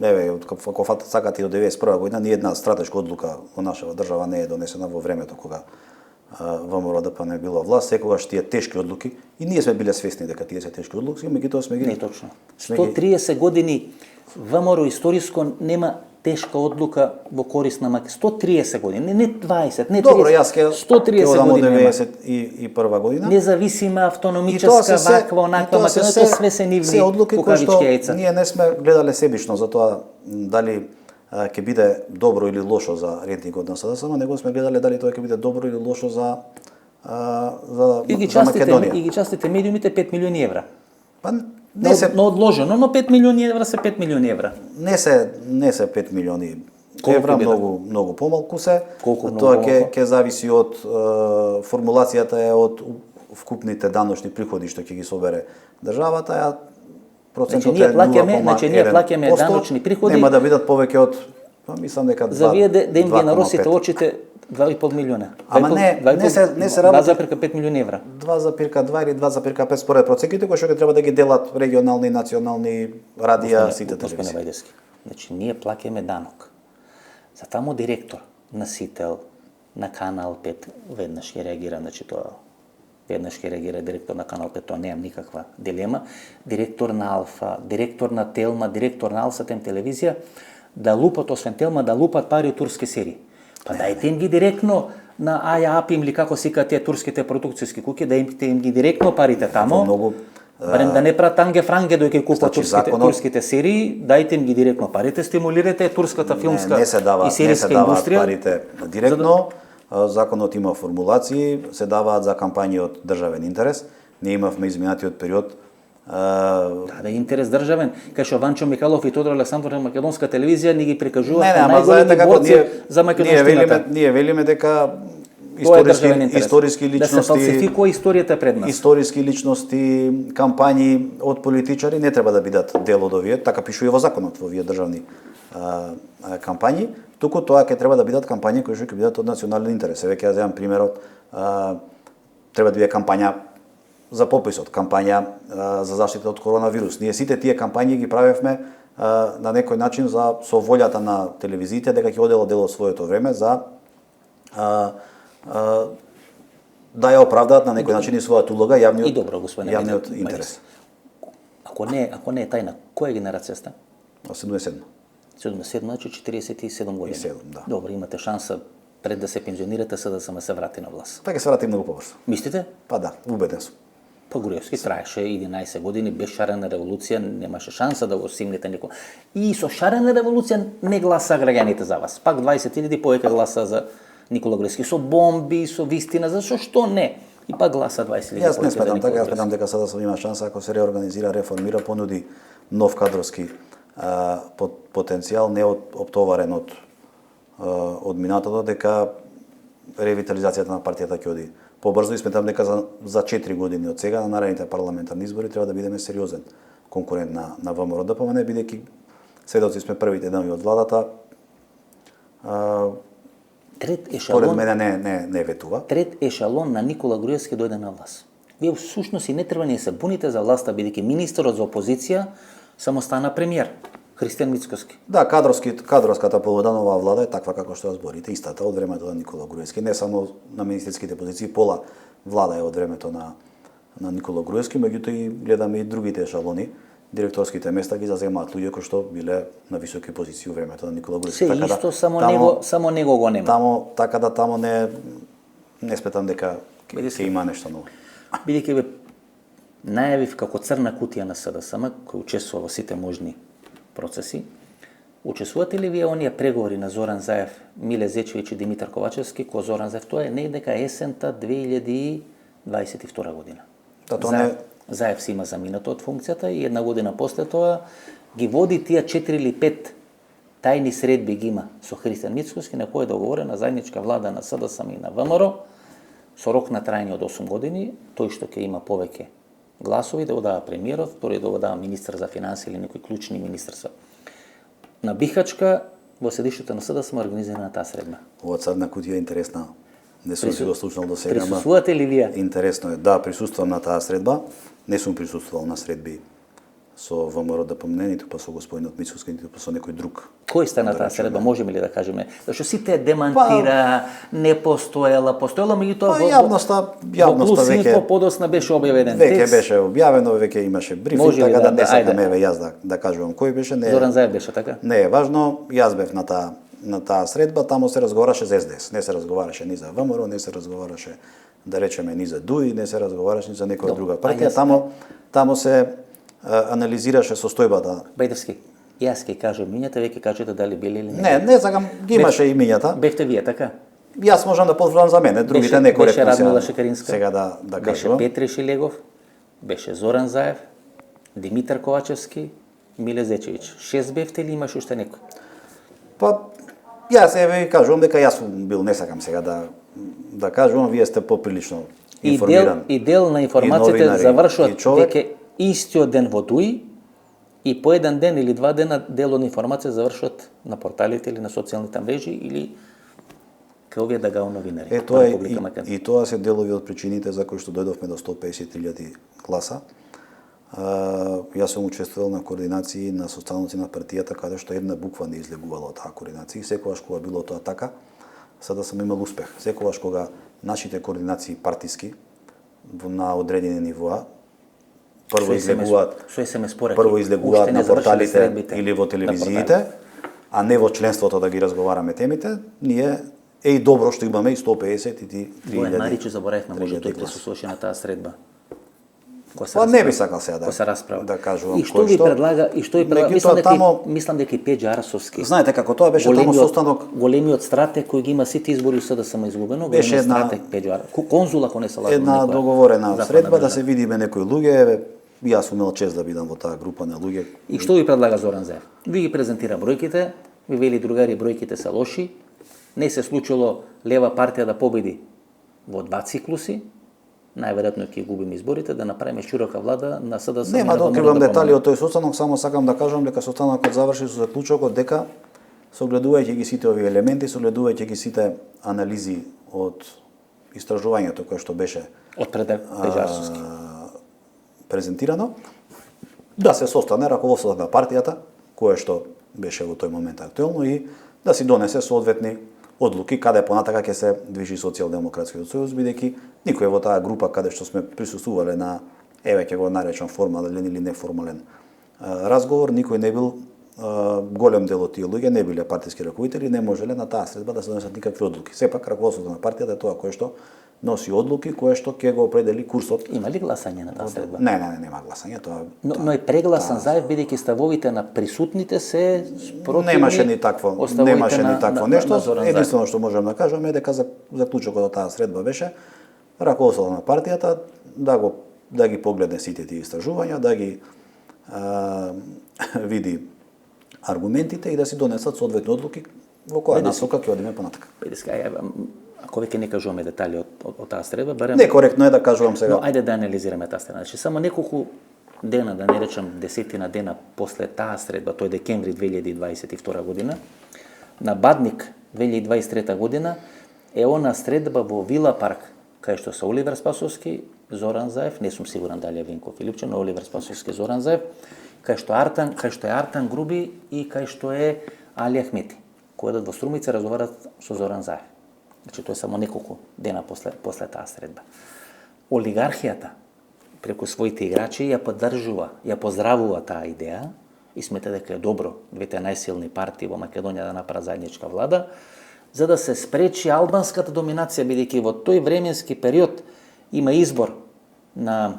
еве, ако сакате и од 91 година, ни една стратешка одлука во нашава држава не е донесена во времето кога ВМРО-ДП не било власт, секогаш тие тешки одлуки и ние сме биле свесни дека тие се тешки одлуки, меѓутоа сме ги. Не точно. 130 години ВМРО историско нема тешка одлука во корист на Македонија. 130 години, не 20, не 30. Добро, јас ќе 130 години. 91 година. Независима, автономичка, ваква, онаква, Македонија, тоа све се нивни кукавички јајца. Ние не сме гледале себично за тоа дали ќе биде добро или лошо за рейтингот на СДСМ, него сме гледале дали тоа ќе биде добро или лошо за Македонија. И ги частите медиумите 5 милиони евра. Па но одложено, но 5 милиони евра се 5 милиони евра. Не се 5 милиони евра, многу помалку се. Тоа ќе зависи од формулацијата е од вкупните даночни приходи што ќе ги собере државата, а процентот е 0,1%. Значи ние плаќаме даночни приходи. Нема да бидат повеќе од, мислам дека 2. За вие да им ги наросите очите 2,5 милиона. Ама не се работи 2,5 милиони евра. 2,2 или 2,5 според процеките кои што ќе треба да ги делат регионални и национални радија сите Господине телевизии. Вајдевски, значи ние плаќаме данок. За тамо директор на Сител, на Канал 5, веднаш ќе реагира, значи тоа веднаш ќе реагира директор на Канал 5, тоа немам никаква дилема. Директор на Алфа, директор на Телма, директор на Алсатем телевизија, да лупат освен Телма, да лупат пари од турски серии. Па дајте им ги директно на Аја Апим или како сика тие турските продукцијски куќи, да им ги директно парите тамо. Многу Барем да не прават танге франге дојка ќе купат Значи, турските серии, дајте им ги директно парите, стимулирате турската филмска не се даваат, и серијска индустрија. парите директно. Законот има формулации, се даваат за кампањи од државен интерес. Ние имавме изминатиот период Да, интерес државен, кај што Ванчо Михалов и Тодор Александров на македонска телевизија ни ги прикажуваат ама најголеми знаете како борци за македонштината. ние велиме дека Тоа е државен интерес. историски Да се личности, фалсификува историјата пред нас. историски личности, кампањи од политичари не треба да бидат дел од овие, така пишува во законот во овие државни кампањи, туку тоа ќе треба да бидат кампањи кои што ќе бидат од национален интерес. Еве ќе ја земам примерот, треба да биде кампања за пописот, кампања за заштита од коронавирус. Ние сите тие кампањи ги правевме на некој начин со волјата на телевизиите дека ќе одела дел од своето време за да ја оправдаат на некој начин и својата улога јавниот, И добро, господине јавниот Вајдевски. интерес. Ако не е тајна, која генерација сте? 77. 77, значи 47 години. 47, да. Добро, имате шанса пред да се пензионирате, за да се врати на власт. Па ќе се врати многу побрзо. Мислите? Па да, убеден сум. Па Груевски траеше 11 години без шарена револуција, немаше шанса да го стигнете никој. И со шарена револуција не гласа граѓаните за вас. Пак 20.000 повеќе гласа за Никола Груевски. Со бомби, со вистина, за што не? И пак гласа 20.000 повеќе. Јас не сметам за така, Никола јас сметам дека sada има шанса ако се реорганизира, реформира, понуди нов кадровски потенцијал, не оптоварен од минатото, дека ревитализацијата на партијата ќе оди побрзо и сметам дека за 4 години од сега на наредните парламентарни избори треба да бидеме сериозен конкурент на ВМРО ДПМН, бидејќи сведоци сме првите дни од владата. Трет Според ешалон, мене не ветува. трет ешалон на Никола Груевски дојде на власт. Вие всушност и не треба ни се буните за власта, бидејќи министерот за опозиција само стана премиер, Христијан Мицкоски. Да, кадровската Пободанова влада е таква како што ја зборите, истата од времето на Никола Груевски, не само на министерските позиции, пола влада е од времето на Никола Груевски, меѓутоа и гледаме и другите ешалони, директорските места ги заземаат луѓе кои што биле на високи позиции во времето на Никола Груевски. Се исто, само него го нема. Тамо не сметам дека ќе има нешто ново. Бидејќи ве најавив како црна кутија на СДСМ, кој учествува во сите можни процеси, учествувате ли вие оние преговори на Зоран Заев, Миле Зечевиќ и Димитар Ковачевски, кој Зоран Заев, тоа е недека есента 2022 година. Заев си има заминато од функцијата и една година после тоа ги води тие 4 или 5 тајни средби ги има со Христијан Мицкоски, на кој е договорена заедничка влада на СДСМ и на ВМРО, со рок на трајање од 8 години, тој што ќе има повеќе гласови да го дава премиерот, втори да го дава министр за финансии или некои клучни министерства. На Бихачка, во седиштето на СДСМ организирана таа средба. Ова црна кутија е интересна. Не сум си го слушнал до сега, присуствувате ли вие? Интересно е. Да, присуствувам на таа средба. Не сум присуствувал на средби со ВМРО ДПМН, ниту па со господинот Мицкоски, ниту па со некој друг. Кој сте на таа средба, можеме ли да кажеме? Зашто сите демантира, не постоела, меѓутоа Јавноста веќе подосна беше објавен веќе текст. беше објавено, веќе имаше брифинг, така да не сакам јас да кажувам кој беше. Зоран Заев беше така? Не е важно, јас бев на таа средба, таму се разговараше за СДС, не се разговараше ни за ВМРО, не се разговараше да речеме ни за ДУИ, не се разговараше ни за некоја друга партија. Таму се анализираше состојбата. Вајдевски, јас ќе кажам имињата, вие ќе кажете дали били или не. Не сакам, ги имаше имињата. Бевте вие така? Јас можам да потврдам за мене, другите не коректно беше Радмила Шекаринска, сега да беше кажувам. Петри Шилегов, беше Зоран Заев, Димитар Ковачевски, Миле Зечевиќ. 6 бевте или имаш уште некој? Па јас еве кажувам дека јас сум бил, не сакам сега да кажувам, вие сте поприлично информиран. И дел на информацијата завршуваат дека истиот ден во ДУИ и по еден ден или 2 дена дел од информација завршуваат на порталите или на социјалните мрежи или кај овие дагао новинари Тоа во е Република Македонија. и тоа се делови од причините за кои што дојдовме до 150.000 гласа. Јас сум учествувал на координации на состаноци на партијата каде што една буква не излегувала од таа координација. Секогаш кога било тоа така, сада сам имал успех. Секогаш кога нашите координации партиски на одредени нивоа прво излегуваат на порталите или во телевизиите, а не во членството да ги разговараме темите, ние е и добро што имаме и 150 и 3000. Воен Маричу заборавме, може тој присуствуваше на таа средба. Па не би сакал сега да кажувам и што ви предлага, мислам дека и Пеџа Арсовски. Знаете како тоа беше таму состанок. Големиот стратег кој ги има сите избори со да само изгубено, беше стратег Пеџа конзул ако не се лажам. Една договорена средба да се видиме некои луѓе, јас сум имал чест да бидам во таа група на луѓе. И што ви предлага Зоран Заев? Ви ги презентира бројките, ви вели другари бројките се лоши, не се случило лева партија да победи во 2 циклуси, најверојатно ќе губиме изборите, да направиме широка влада на СДСМ. Нема да откривам детали од тој состанок, само сакам да кажам дека состанокот заврши со заклучокот дека согледувајќи ги сите овие елементи, согледувајќи ги сите анализи од истражувањето кое што беше од Пеџарсовски презентирано, да се состане раководството на партијата, кое што беше во тој момент актуелно и да си донесе соодветни одлуки каде понатака ќе се движи Социјалдемократскиот сојуз, бидејќи никој во таа група каде што сме присуствувале на, еве ќе го наречам формален или неформален разговор, никој не бил, голем дел од тие луѓе не биле партиски раководители, не можеле на таа средба да се донесат никакви одлуки. Сепак раководството на партијата е тоа кое што носи одлуки, кое што ќе го определи курсот. Има ли гласање на таа средба? Не, нема гласање, тоа. Но е прегласан Заев бидејќи ставовите на присутните се спротивни. Немаше ни такво нешто. Единствено што можам да кажам е дека заклучокот од таа средба беше раководството на партијата да ги погледне сите тие истражувања, да ги види аргументите и да си донесат соодветни одлуки во која насока ќе одиме понатака. Ако веќе не кажуваме детали од таа средба, барем некоректно е да кажувам сега. Но ајде да анализираме таа средба. Значи само неколку дена, да не речам десетина дена после таа средба, тој декември 2022 година, на Бадник 2023 година е она средба во Вила парк, кај што се Оливер Спасовски, Зоран Заев, не сум сигурен дали е Винко Филипче, но Оливер Спасовски, Зоран Заев, кај што е Артан Груби и кај што е Али Ахмети, кои во Струмица разговарат со Зоран Заев. Значи, тоа е само неколку дена после таа средба. Олигархијата, преку своите играчи, ја поддржува, ја поздравува таа идеја и смета дека е добро двете најсилни партии во Македонија да направат заедничка влада, за да се спречи албанската доминација, бидејќи во тој временски период има избор на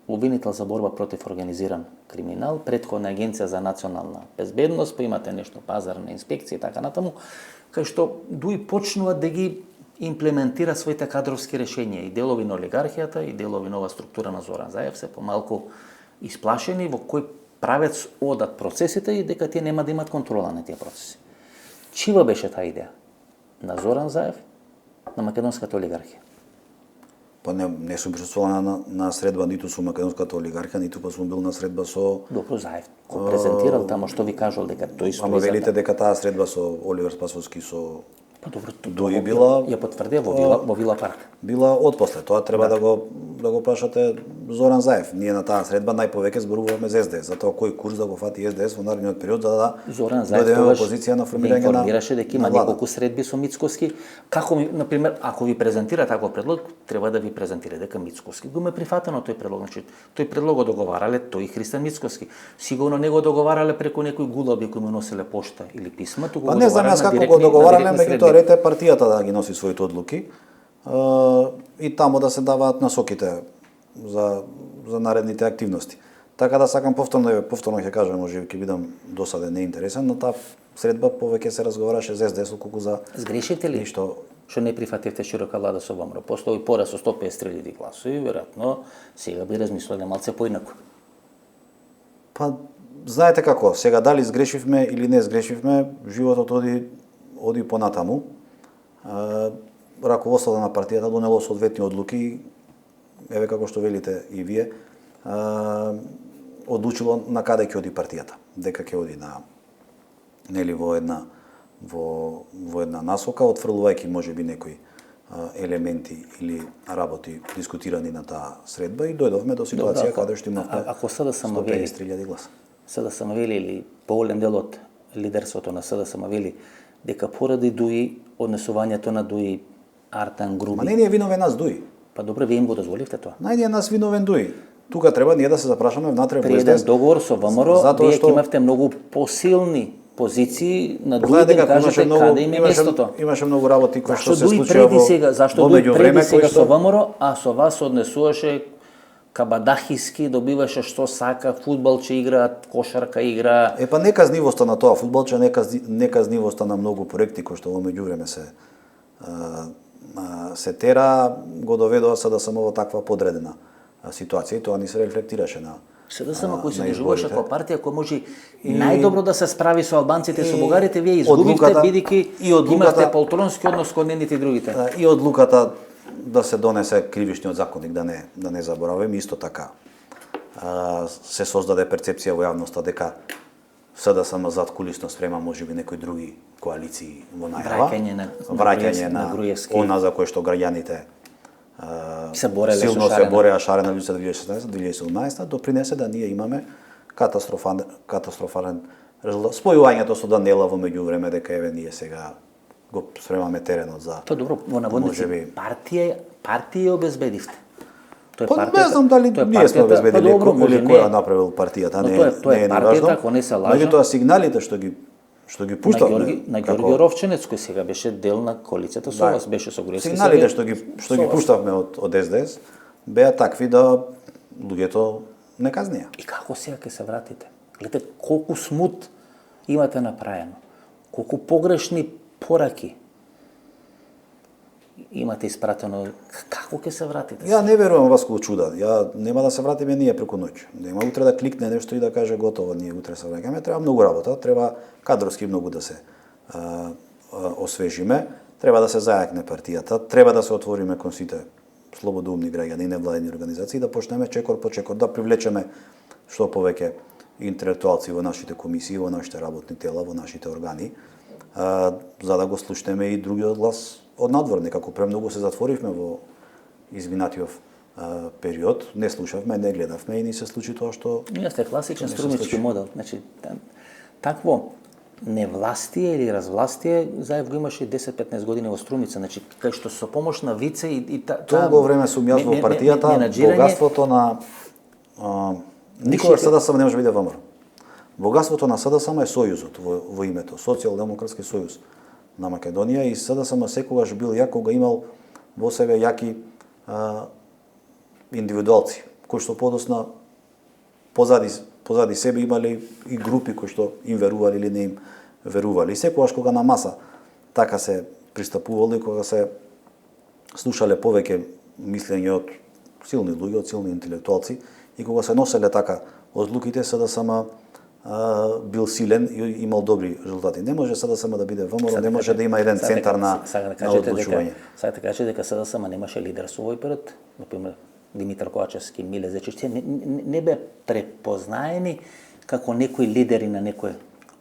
обвинител за борба против организиран криминал, претходна агенција за национална безбедност, па имате нешто пазарна инспекција и така натаму, кај што ДУИ почнуваат да ги имплементира своите кадровски решенија и делови на олигархијата и делови нова структура на Зоран Заев се помалку исплашени во кој правец одат процесите и дека тие нема да имат контрола на тие процеси. Чива беше таа идеја? На Зоран Заев, на македонската олигархија. Па не сум присуствувал на средба ниту со македонската олигархија, ниту па сум бил на средба со Добро Заев го презентирал тамо што ви кажал дека тој стои. Ама велите дека таа средба со Оливер Спасовски со Па добро, ДУИ била ја потврдија во Вила парк. Била отпосле, тоа треба да го прашате Зоран Заев. Ние на таа средба најповеќе зборуваме за СДС, за тоа кој курс да го фати СДС во наредниот период за да Зоран Заев дојдеме во позиција на формирање на информираше дека има неколку средби со Мицкоски. Како на пример, ако ви презентира таков предлог, треба да ви презентира дека Мицкоски го ме прифатено тој предлог. Значи, тој предлог го договарале тој и Христан Мицкоски. Сигурно не го договарале преку некои гулаби кои му носеле пошта или писма, туку го договарале. Па не знам јас како го договарале, меѓутоа рете партијата да ги носи своите одлуки и тамо да се даваат насоките за наредните активности. Така да сакам повторно ќе кажам, може ќе бидам досаден, неинтересен, но таа средба повеќе се разговараше за СДС колку за Сгрешите ли? Што не прифативте широка влада со ВМРО? Постои пораз со 153.000 гласови, веројатно сега би размислеле малце поинаку. Па знаете како, сега дали сгрешивме или не сгрешивме, животот оди понатаму. Раководството на партијата донело соодветни одлуки, еве како што велите и вие, одлучило на каде ќе оди партијата, дека ќе оди во во една насока, отфрлувајќи можеби некои елементи или работи дискутирани на таа средба и дојдовме до ситуација каде што имавме ако СДСМ вели 153.000 гласа. СДСМ вели или поголем дел од лидерството на СДСМ вели дека поради Дуи, однесувањето на Дуи, Артан, Груби. Ма не ни е виновен нас Дуи. Па добре, вие им го дозволивте тоа. Најде нас виновен Дуи. Тука треба ние да се запрашаме внатре во При еден СДС. договор со ВМРО, затоа вие што- ќе имавте многу посилни позиции на Дуи Знаете да им како кажете каде им е местото. имаше многу работи кои што Зашто се Дуи случија преди сега, зашто во Дуи меѓувреме преди кои сега што со ВМРО, а со вас однесуваше кабадахиски, добиваше што сака, фудбалче играат, кошарка игра. Па неказнивоста на тоа фудбалче, неказнивоста на многу проекти кои што во меѓувреме се тера, го доведоа СДСМ во таква подредена ситуација и тоа ни се рефлектираше на СДСМ кој се на доживуваше изборите. како партија кој може најдобро да се справи со албанците и со бугарите, вие изгубивте одлуката- бидејќи и одлуката- имавте полтронски однос кон едните и другите. И одлуката да се донесе кривичниот законник, да не забораваме, исто така се создаде перцепција во јавноста дека СДСМ зад кулисно спрема можеби некои други коалиции во најава. Враќање на на Груевски. она за кој што граѓаните Се бореле со силно се шарена. бореа шарена луѓе 2016-2017, допринесе да ние имаме катастрофален резултат. Спојувањето со Данела во меѓувреме дека еве ние сега го спремаме теренот за Тоа добро, во наводници можеби- партија обезбедивте. Тоа Па не знам дали тоа е ние сме партијата- обезбедили па добро, може или не. која направил партијата, Но не тоа е не е ни партијата, важно. ако не се лажа. Меѓутоа сигналите што ги пуштавме На Ѓорги Ровченец кој сега беше дел на коалицијата со вас, беше со Груевски. сигналите сега што ги пуштавме од СДС беа такви да луѓето не казнија. И како сега ќе се вратите? Гледате колку смут имате направено. Колку погрешни пораки имате испратено. Како ќе се вратите? Ја не верувам вас кога чуда. Ја нема да се вратиме ние преку ноќ. Нема утре да кликне нешто и да каже готово, ние утре се враќаме. Треба многу работа, треба кадровски многу да се освежиме, треба да се зајакне партијата, треба да се отвориме кон сите слободоумни граѓани и невладени организации, да почнеме чекор по чекор да привлечеме што повеќе интелектуалци во нашите комисии, во нашите работни тела, во нашите органи, за да го слушнеме и другиот глас од надвор. Некако премногу се затворивме во изминатиот период, не слушавме, не гледавме и ни се случи тоа што Ние сте класичен не се струмички случи. модел. Значи, такво невластие или развластие заев го имаше 10-15 години во Струмица, значи кај што со помош на Вице и толку време сум јас во партијата, богатството на никогаш СДСМ не може да биде ВМРО. Богатството на СДСМ е сојузот во името, Социјалдемократски сојуз на Македонија и СДСМ секогаш бил ја кога имал во себе јаки индивидуалци, кои што подосна позади себе имале и групи кои што им верувале или не им верувале. И секогаш кога на маса така се пристапувало и кога се слушале повеќе мислење од силни луѓе, од силни интелектуалци и кога се носеле така одлуките, СДСМ бил силен и имал добри резултати. Не може СДСМ да биде ВМРО, не може да има еден центар на одлучување. Сега така кажете дека СДСМ немаше лидерство во овој период, например Димитар Ковачевски, Миле Зечевски, не беа препознаени како некои лидери на некој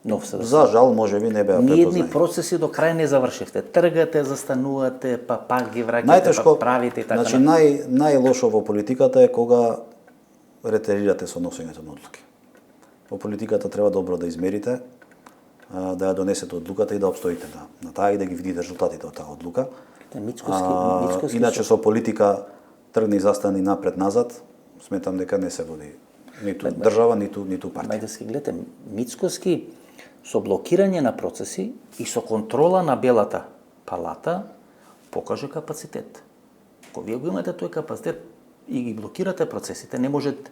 нов СДСМ. За жал, можеби не беа Ниедни препознаени. процеси до крај не завршивте. Тргате, застанувате, па пак ги враќате, Најтешко, па правите и така. значи најлошо во политиката е кога ретерирате со носењето на одлуки. Во политиката треба добро да измерите, да ја донесете одлуката и да обстоите на таа и да ги видите резултатите од таа одлука. Мицкоски Иначе со политика тргни застани напред-назад, сметам дека не се води ниту држава, ниту партија. Мајдески гледате, Мицкоски со блокирање на процеси и со контрола на Белата палата покаже капацитет. Ако вие го имате тој капацитет и ги блокирате процесите, не можете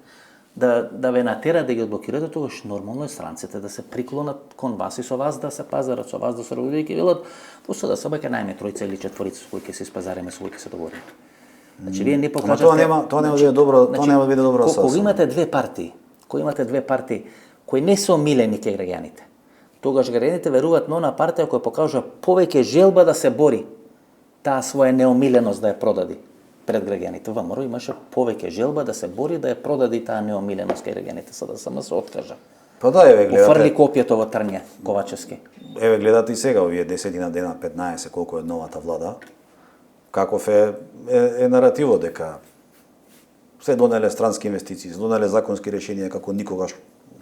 да ве натера да ги блокирате, тогаш нормално е странците да се приклонат кон вас и со вас да се пазарат, со вас да се работи и велат, во СДСМ ќе најме тројца или четворица со кои ќе се испазариме, со кои ќе се договориме. Значи вие не покажавте. Тоа нема да биде добро, тоа нема да биде добро со. Кога имате две партии кои не се омилени кај граѓаните, тогаш граѓаните веруваат на она партија која покажа повеќе желба да се бори таа своја неомиленост да ја продади пред граѓаните. ВМРО имаше повеќе желба да се бори да ја продади таа неомиленост кај граѓаните, за да само се откажа. Па да, еве Пофрли гледате. копијето во Трнје, Ковачевски. Еве гледате и сега овие 10 дена, 15 колку е новата влада. Каков е наративот дека се донеле странски инвестиции, се донеле законски решенија како никогаш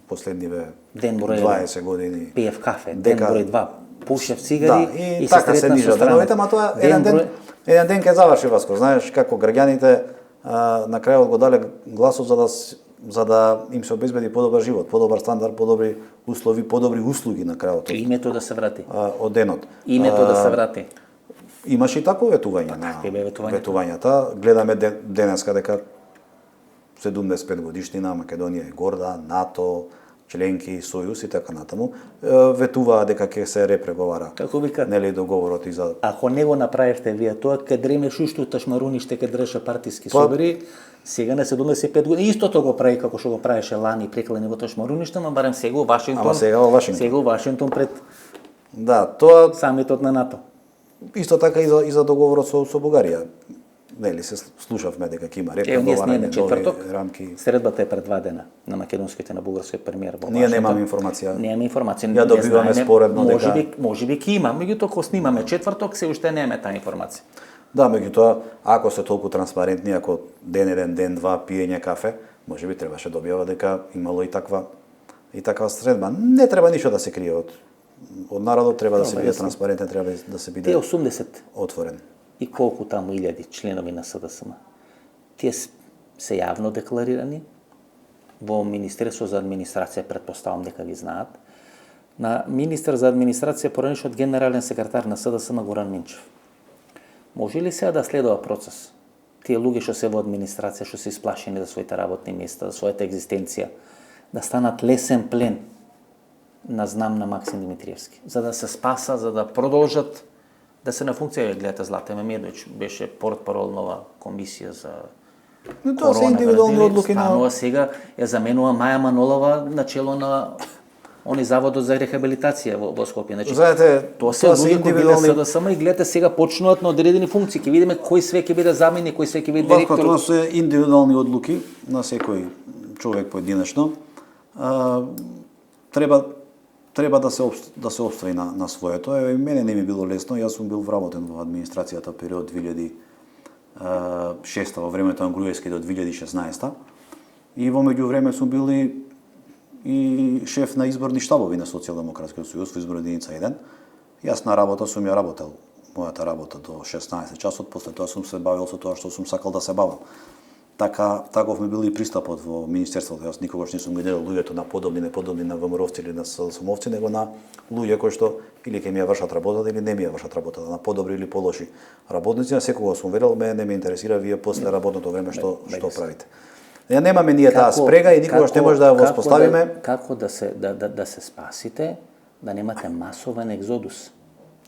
последниве Ден број 20 години. Пиев кафе, Дека- ден број 2, пушев цигари Да, и се така се сретна со нижа деновите, ама тоа еден ден ќе заврши, Васко. Знаеш како граѓаните на крајот го дале гласот за да им се обезбеди подобар живот, подобар стандард, подобри услови, подобри услуги на крајот името да се врати. од денот. Името да се врати. Имаше и такво ветување на така бе ветувањето. ветувањата. Гледаме денеска дека 75 годишнина Македонија е горда, НАТО, членки, Сојуз и така натаму, ветуваа дека ќе се репреговара. Како вика, Нели договорот и за ако не го направивте вие тоа, кај дреме шушто ташмаруниште кај држа партиски Па- собери, сега на 75 години истото го прави како што го правеше лани преклани во ташмаруниште, но барем сега во Вашингтон. Ама сега во Вашингтон. Сега во Вашингтон пред Да, тоа самитот на НАТО. исто така и за договорот со Бугарија. Нели се слушавме дека ќе има Ние репреговарање, сниме четврток. нови рамки. Средбата е пред 2 дена на македонскиот и на бугарскиот премиер во Ние Вашингтон. немаме информација. Немаме информација. Ја добиваме споредно дека- Можеби ќе има, меѓутоа кога снимаме четврток се уште немаме таа информација. Да, меѓутоа, ако се толку транспарентни, ако ден еден, ден два пиење кафе, можеби требаше да објава дека имало и таква средба. Не треба ништо да се крие од народот, треба да се биде транспарентен, треба да се Тие биде 80 отворен. и колку таму илјади членови на СДСМ, тие се јавно декларирани во Министерство за администрација, претпоставам дека ги знаат, на министер за администрација поранешниот генерален секретар на СДСМ Горан Минчев. Може ли сега да следува процес? Тие луѓе што се во администрација, што се исплашени за своите работни места, за својата екзистенција, да станат лесен плен на знам на Максим Димитриевски, за да се спаса, за да продолжат да се на функција. Гледате, Злата Мемедовиќ беше портпарол нова комисија за Но тоа се индивидуални одлуки станува на сега ја заменува Маја Манолова начело на они заводот за рехабилитација во Скопје. Значи, Знаете, тоа се луѓе кои биле СДСМ и гледате сега почнуваат на одредени функции. Ќе видиме кој све ќе биде заменик, кој све ќе биде Вако, директор. тоа се индивидуални одлуки на секој човек поединечно. Треба да се обстои на своето. Еве и мене не ми било лесно. Јас сум бил вработен во администрацијата период 2006 во времето на Груевски до 2016 и во меѓувреме сум бил и шеф на изборни штабови на Социјалдемократскиот сојуз во изборна единица 1. Јас на работа сум ја работел мојата работа до 16 часот, после тоа сум се бавил со тоа што сум сакал да се бавам. Таков ми бил и пристапот во министерството. Јас никогаш не сум гледал луѓето на подобни, неподобни на ВМРО-вци или на СДСМ-овци, него на луѓе кои што или ќе ми ја вршат работата или не ми ја вршат работата, на подобри или полоши работници. На секогаш сум верил, мене не ме интересира вие после работното време што правите. Ја немаме ние таа спрега и никогаш не може да ја воспоставиме. Како да се спасите, да немате масовен екзодус?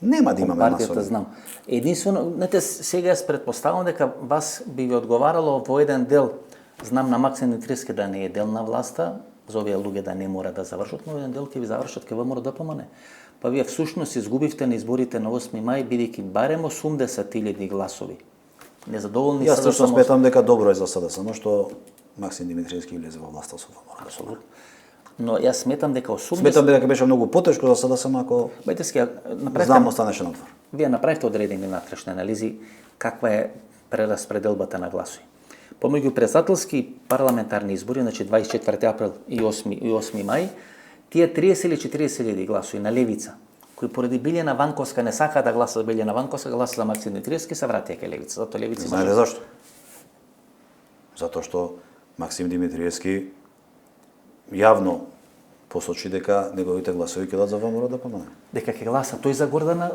Нема да имаме Партијата масови. знам. Единствено, знаете, сега јас претпоставам дека вас би ви одговарало во еден дел, знам на Максим Димитриевски да не е дел на власта, за овие луѓе да не мора да завршат, но еден дел ќе ви завршат ке ВМРО ДПМН. Па вие всушност изгубивте на изборите на 8 мај бидејќи барем 80.000 гласови. Незадоволни Јас се лично сметам дека добро е за СДСМ што Максим Димитриевски влезе во власта со ВМРО. Апсолутно. Но јас сметам дека 80... Сметам дека беше многу потешко за СДСМ ако Бајте знам останеше надвор. Вие направите одредени натрешни анализи каква е прераспределбата на гласови. Помеѓу председателски и парламентарни избори, значи 24 април и 8 мај, тие 30 или 40.000 гласови на левица, кои поради Билјана Ванковска не сака да гласа за Билјана Ванковска, гласа за Максим Димитриевски, се вратија кај левица. Затоа левица Знаете зашто? Затоа што Максим Димитриевски јавно посочи дека неговите гласови ќе дадат за ВМРО ДПМН. дека ќе гласа тој за Гордана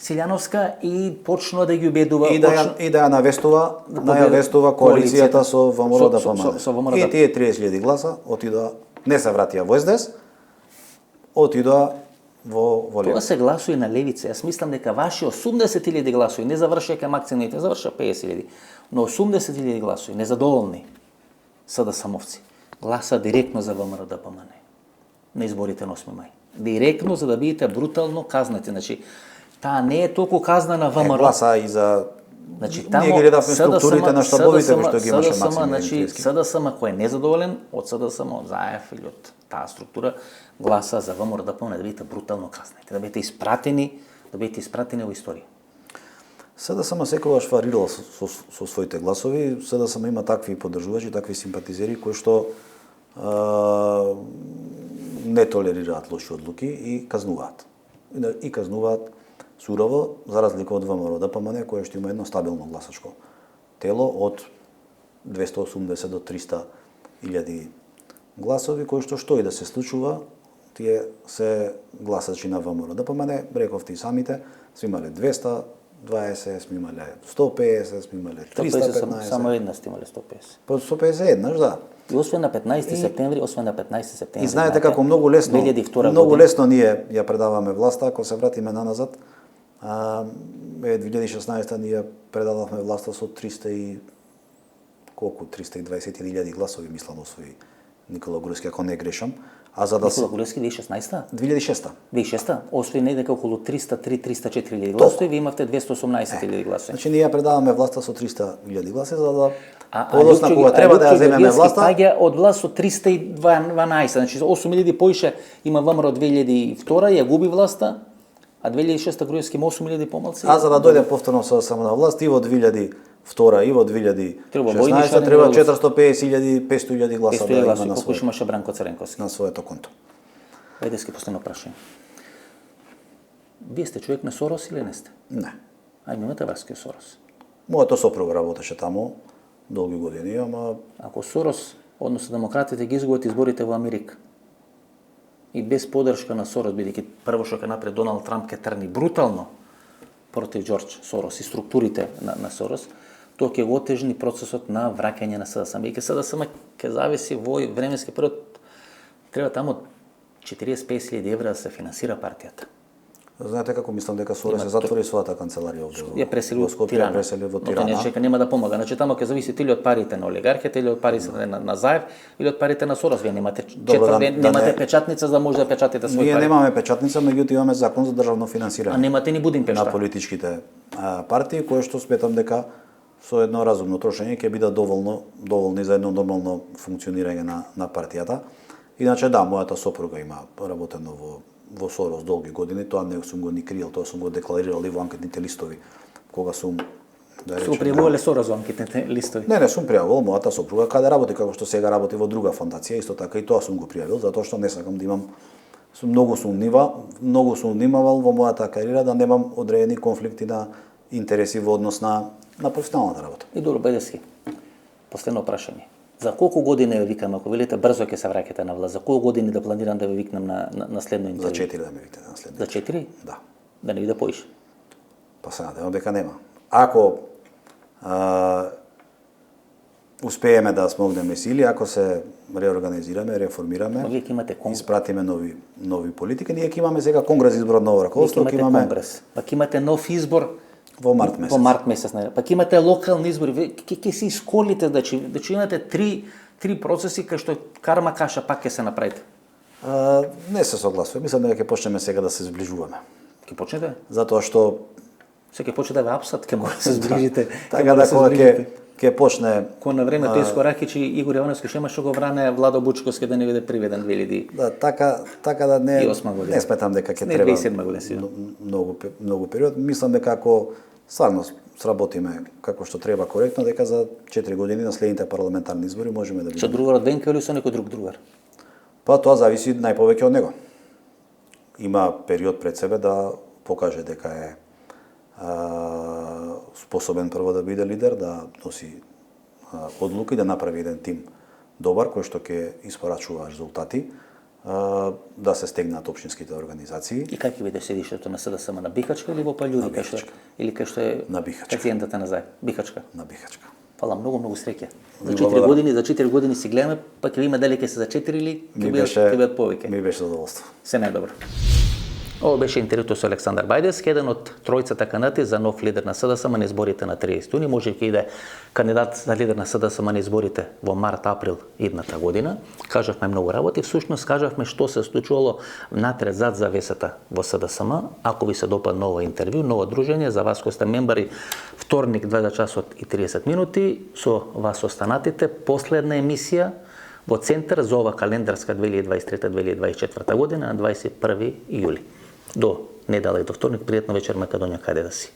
Силјановска и почнува да ги убедува И да ја навестува коалицијата со ВМРО ДПМН. И тие 30.000 гласа отидоа, не се вратија во СДС, отидоа во Тоа левица. се гласови на левица. Јас мислам дека ваши 80.000 гласови не завршија кај Максим, не завршија 50.000, но 80.000 гласови незадоволни СДСМовци гласа директно за ВМРО ДПМН на изборите на 8 мај. Директно за да бидете брутално казнати. Значи, таа не е толку казна на ВМРО. Гласа и за Значи Ние ги гледавме структурите на штабовите кои што ги имаше СДСМ, Максим значи Димитриевски. СДСМ кој е незадоволен од СДСМ, од ЗАЕФ или од таа структура, гласа за ВМРО да да бидете брутално казнети, да бидете испратени во историја. СДСМ секогаш варирала со своите гласови. СДСМ има такви поддржувачи, такви симпатизери кои што не толерираат лоши одлуки и казнуваат. И казнуваат сурово, за разлика од ВМРО ДПМН, кој што има едно стабилно гласачко тело од 280 до 300 илјади гласови, кои што и да се случува, тие се гласачи на ВМРО ДПМН, рековте и самите, сме имале 220, сме имале 150, сме имале 315. Само една сте имале 150. По 150 еднаш, да. И освен на 15 септември, И знаете како многу лесно, 2002 многу лесно ние ја предаваме власта, ако се вратиме наназад. 2016 ние предадовме власта со 300 и колку 320.000 гласови, мислам, освои Никола Груевски, ако не грешам. А за да Никола Груевски 2016-та? 2006-та. 2006-та? Освои негде околу 303-304.000 гласови, ви имавте 218.000 гласови. Значи ние ја предаваме власта со 300.000 гласи, за да Подосна кога треба да ја земеме власта, паѓа од власт со 312, значи 8.000 поише има ВМРО 2002, ја губи власта, а 2006 Груевски има 8.000 помалци. А за да дојде повторно само на власт и во 2002 и во 2016 треба 450.000, 500.000 гласа да има на колку своето, имаше Бранко Цренковски. на своето конто. Ведески последно прашање. Вие сте човек на Сорос или не сте? Не. Ајде, имате врски со Сорос. Мојата сопруга работеше таму долги години, ама Ако Сорос, односно демократите, ги изгубат изборите во Америка и без поддршка на Сорос, бидејќи прво што ќе направи Доналд Трамп ќе трни брутално против Џорџ Сорос и структурите на Сорос, тоа ќе го отежни процесот на враќање на СДСМ. И СДСМ ќе зависи во временски период, треба тамо 40-50.000 евра да се финансира партијата. знаете како мислам дека Сорос се затвори својата канцеларија овде во Ја пресели во од Скопје, Тирана. пресели во Но тоа Тирана. не чека, нема да помага. Значи тамо ќе зависи или од парите на олигархите, или од парите на ЗАЕВ, или од парите на Сорос. Вие немате вие немате печатница за да може да печатите своји Ние пари. немаме печатница, меѓутоа имаме закон за државно финансирање. А немате ни на Будимпешта. политичките партии, кои што сметам дека со едно разумно трошење ќе бидат доволни за едно нормално функционирање на партијата. Иначе да, мојата сопруга има работено во Сорос долги години, тоа не сум го ни криел, тоа сум го декларирал и во анкетните листови, кога сум да Су пријавувале Сорос во анкетните листови. Не сум пријавил мојата сопруга каде работи, како што сега работи во друга фондација, исто така и тоа сум го пријавил, затоа што не сакам да имам многу сум внимавал во мојата кариера да немам одредени конфликти на интереси во однос на професионалната работа. И добро, Бедески. Последно прашање. За колку години ве викам, ако велите брзо ќе се враќате на власт, за колку години да планирам да ве викнам на следно За интервју? 4 да ме видите на следно. За 4? Да. Да не биде поише. Па се надевам дека нема. Ако успееме да смогнеме сили, ако се реорганизираме, Но реформираме, вие ќе имате испратиме нови политики, ние ќе имаме сега конгрес избор од ново раководство, ќе имаме конгрес. Пак имате нов избор во март месец. Во март месец, не. Пак имате локални избори, ќе се исколите да имате три процеси кај што карма каша пак ќе се направите. Не се согласувам. Мислам дека ќе почнеме сега да се зближуваме. Ќе почнете? Затоа што Се ќе почне да ве апсат, ќе може да се зближите. така да кога ќе почне Кога на време Тојско Ракич и Игор Јовановски шема што го вране Владо Бучковски да не биде приведен 2000. да така да не 2008 година. не сметам дека ќе Не, треба 2007 година си. многу период. Мислам дека ако стварно сработиме како што треба коректно, дека за 4 години на следните парламентарни избори можеме да Со видиме. другарот Венко или со некој друг другар? Па тоа зависи најповеќе од него. Има период пред себе да покаже дека е способен прво да биде лидер, да носи одлуки, да направи еден тим добар, кој што ќе испорачува резултати, да се стегнат општинските организации. И како ќе биде седишето на СДСМ на Бихачка или во Паљуди, кај што е На Бихачка. пациентата на Зај? Бихачка. На Бихачка. Фала, многу среќа. За Ви 4 благодарам. години, си гледаме, па ќе видиме дали ќе се за 4 или ќе бидат повеќе. Ми беше задоволство. Се најдобро. Ова беше интервјуто со Александар Бајдевски, еден од тројцата кандидати за нов лидер на СДСМ на изборите на 30 јуни, можејќи и да е кандидат за лидер на СДСМ на изборите во март-април идната година. Кажавме многу работи, всушност кажавме што се случувало внатре зад завесата во СДСМ. Ако ви се допадна ова интервју, ново дружење, за вас кои сте мембари, вторник 2 часот и 30 минути, со вас останатите, последна емисија во центар за ова календарска 2023-2024 година на 21 јули. До недела и до вторник, пријатна вечер Македонија, каде да си.